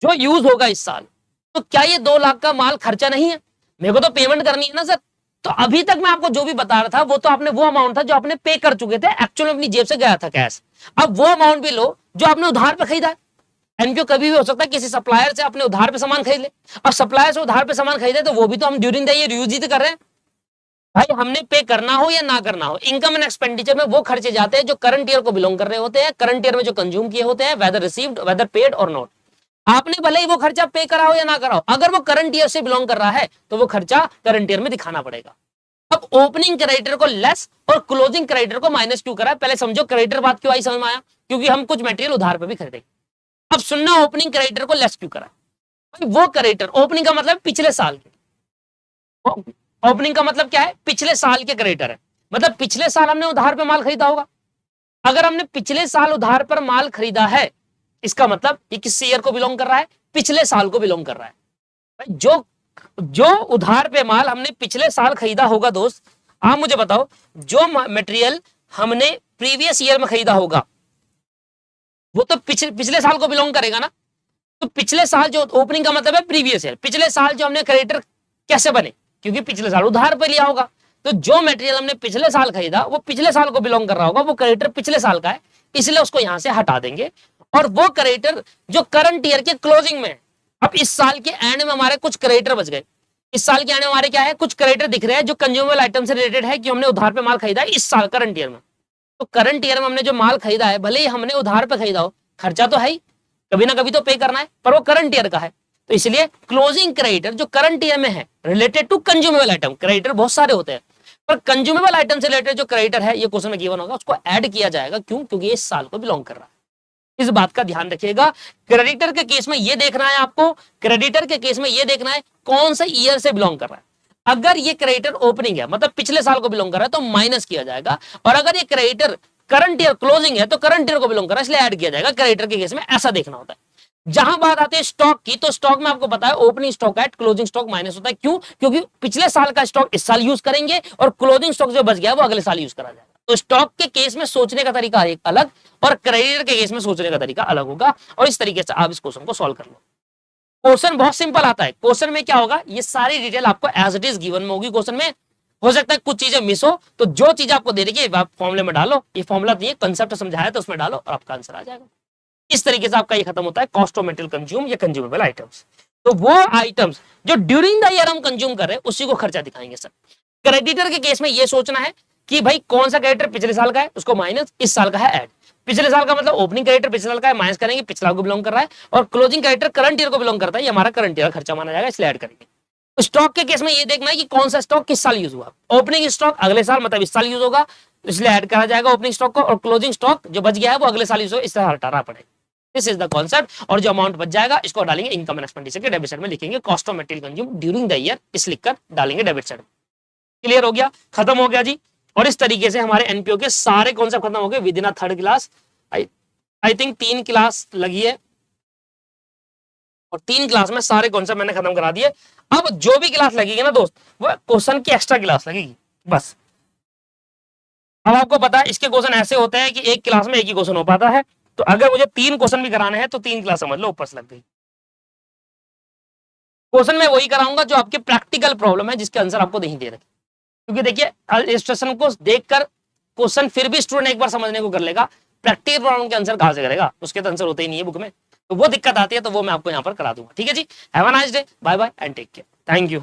जो यूज होगा इस साल, तो क्या ये 2 लाख का माल खर्चा नहीं है? मेरे को तो पेमेंट करनी है ना सर। तो अभी तक मैं आपको जो भी बता रहा था वो तो आपने वो अमाउंट था जो आपने पे कर चुके थे, एक्चुअल में अपनी जेब से गया था कैश। अब वो अमाउंट भी लो जो आपने उधार पे खरीदा है। एनपीओ कभी भी हो सकता है किसी सप्लायर से अपने उधार पे सामान खरीद ले। अब सप्लायर से उधार पे सामान खरीदे तो वो भी तो हम ड्यूरिंग द ईयर यूज ही तो कर रहे हैं। भाई हमने पे करना हो या ना करना हो, इनकम एंड एक्सपेंडिचर में वो खर्चे जाते हैं जो करंट ईयर को बिलोंग कर रहे होते हैं, करंट ईयर में जो कंज्यूम किए होते हैं, वेदर रिसीव्ड वेदर पेड और नॉट। आपने भले ही वो खर्चा पे करा हो या ना करा हो, अगर वो करंट ईयर से बिलोंग कर रहा है तो वो खर्चा करंट ईयर में दिखाना पड़ेगा। अब ओपनिंग क्रेडिटर को लेस और क्लोजिंग क्रेडिटर को माइनस क्यों करा, पहले समझो क्रेडिटर बात क्यों आई समझ में आया, क्योंकि हम कुछ मटेरियल उधार पे भी खरीदेंगे। अब सुनना ओपनिंग क्रेडिटर को लेस क्यों करा, वो क्रेडिटर, ओपनिंग का मतलब पिछले साल के, ओपनिंग का मतलब क्या है, पिछले साल के क्रेडिटर है। मतलब पिछले साल हमने उधार पे माल खरीदा होगा। अगर हमने पिछले साल उधार पर माल खरीदा है, इसका मतलब ये किस ईयर को बिलोंग कर रहा है, पिछले साल को बिलोंग कर रहा है। जो जो उधार पे माल हमने पिछले साल खरीदा होगा दोस्त, आप मुझे बताओ, जो मटेरियल हमने प्रीवियस ईयर में खरीदा होगा वो तो पिछले साल को बिलोंग करेगा ना। तो पिछले साल जो, ओपनिंग का मतलब है प्रीवियस ईयर, पिछले साल जो हमने क्रेडिटर कैसे बने, क्योंकि पिछले साल उधार पे लिया होगा। तो जो मटेरियल हमने पिछले साल खरीदा वो पिछले साल को बिलोंग कर रहा होगा, वो क्रेडिटर पिछले साल का है, इसलिए उसको यहां से हटा देंगे। और वो क्रेडिटर जो करंट ईयर के क्लोजिंग में, अब इस साल के एंड में हमारे कुछ क्रेडिटर बच गए। इस साल के एंड में हमारे क्या है, कुछ क्रेडिटर दिख रहे हैं जो कंज्यूमेबल आइटम से रिलेटेड है, कि हमने उधार पे माल खरीदा है इस साल करंट ईयर में। तो करंट ईयर में हमने जो माल खरीदा है, भले ही हमने उधार पे खरीदा हो, खर्चा तो है ही, कभी ना कभी तो पे करना है, पर वो करंट ईयर का है। तो इसलिए क्लोजिंग क्रेडिटर जो करंट ईयर में है related to consumable item, creditor बहुत सारे होते हैं, पर कंज्यूमेबल आइटम से रिलेटेड जो क्रेडिटर है, ये क्वेश्चन में गिवन होगा, उसको ऐड किया जाएगा। क्यों? क्योंकि ये इस साल को बिलोंग कर रहा है। इस बात का ध्यान रखिएगा। क्रेडिटर के केस में ये देखना है आपको, क्रेडिटर के केस में ये देखना है कौन सा ईयर से बिलोंग कर रहा है। अगर ये क्रेडिटर ओपनिंग है, मतलब पिछले साल को बिलोंग कर रहा है, तो माइनस किया जाएगा। और अगर ये क्रेडिटर करंट ईयर क्लोजिंग है तो करंट ईयर को बिलोंग कर रहा है, इसलिए ऐड किया जाएगा। क्रेडिटर के केस में ऐसा देखना होता है। जहां बात आती है स्टॉक की, तो स्टॉक में आपको पता है opening stock at closing stock minus होता है। क्यों? क्योंकि पिछले साल का स्टॉक इस साल यूज करेंगे और क्लोजिंग स्टॉक जो बच गया वो अगले साल यूज करा जाएगा। तो स्टॉक के केस में सोचने का तरीका एक अलग और क्रेडिटर के केस में सोचने का तरीका अलग होगा। और इस तरीके से आप इस क्वेश्चन को सॉल्व कर लो। क्वेश्चन बहुत सिंपल आता है। क्वेश्चन में क्या होगा, ये सारी डिटेल आपको एज इट इज गिवन में होगी। क्वेश्चन में हो सकता है कुछ चीजें मिस हो, तो जो चीज आपको दे रही है आप फॉर्मूले में डालो। ये फॉर्मूला नहीं है, कंसेप्ट समझाया तो उसमें डालो और आपका आंसर आ जाएगा। इस तरीके से आपका ये खत्म होता है कॉस्ट ऑफ मटेरियल कंज्यूम या कंज्यूमेबल आइटम्स। तो वो आइटम्स जो ड्यूरिंग द ईयर हम कंज्यूम कर रहे हैं उसी को खर्चा दिखाएंगे सर। क्रेडिटर के केस में ये सोचना है कि भाई कौन सा क्रेडिटर पिछले साल का है, उसको माइनस, इस साल का है ऐड। पिछले साल का मतलब ओपनिंग क्रेडिटर पिछले साल का है, माइनस करेंगे, पिछला को बिलोंग कर रहा है। और क्लोजिंग क्रेडिटर करंट ईयर को बिलोंग करता है, ये हमारा करंट ईयर खर्चा माना जाएगा, इसलिए ऐड करेंगे। स्टॉक के केस में ये देखना है कि कौन सा स्टॉक किस साल यूज हुआ। ओपनिंग स्टॉक अगले साल मतलब इस साल यूज होगा, इसलिए ऐड करा जाएगा ओपनिंग स्टॉक को। और क्लोजिंग स्टॉक जो बच गया है वो अगले साल यूज होगा, इससे हटाना पड़ेगा। This is the concept. और जो अमाउंट बच जाएगा इसको डालेंगे इनकम एंड एक्सपेंडिचर के डेबिट साइड में, लिखेंगे cost of material consume during the year, इस लिखकर डालेंगे डेबिट साइड में। क्लियर हो गया, खत्म हो गया जी। और इस तरीके से हमारे एनपीओ के सारे कॉन्सेप्ट खत्म हो गए with in a third class. I think 3 class लगी है और 3 क्लास में सारे कॉन्सेप्ट मैंने खत्म करा दिए। अब जो भी क्लास लगेगी ना दोस्त, वो क्वेश्चन की एक्स्ट्रा क्लास लगेगी बस। अब आपको पता है इसके क्वेश्चन ऐसे होते हैं कि एक क्लास में एक ही क्वेश्चन हो पाता है। तो अगर मुझे 3 क्वेश्चन भी कराने हैं तो 3 क्लास समझ लो ऊपर से लग गई। क्वेश्चन में वही कराऊंगा जो आपके प्रैक्टिकल प्रॉब्लम है, जिसके आंसर आपको नहीं दे रखे। क्योंकि देखिए इलस्ट्रेशन को देखकर क्वेश्चन फिर भी स्टूडेंट एक बार समझने को कर लेगा, प्रैक्टिकल प्रॉब्लम के आंसर कहां से करेगा, उसके तो आंसर होते ही नहीं है बुक में, तो वो दिक्कत आती है, तो वो मैं आपको यहाँ पर करा दूंगा। ठीक है जी, have a nice day, bye bye and take care, thank you.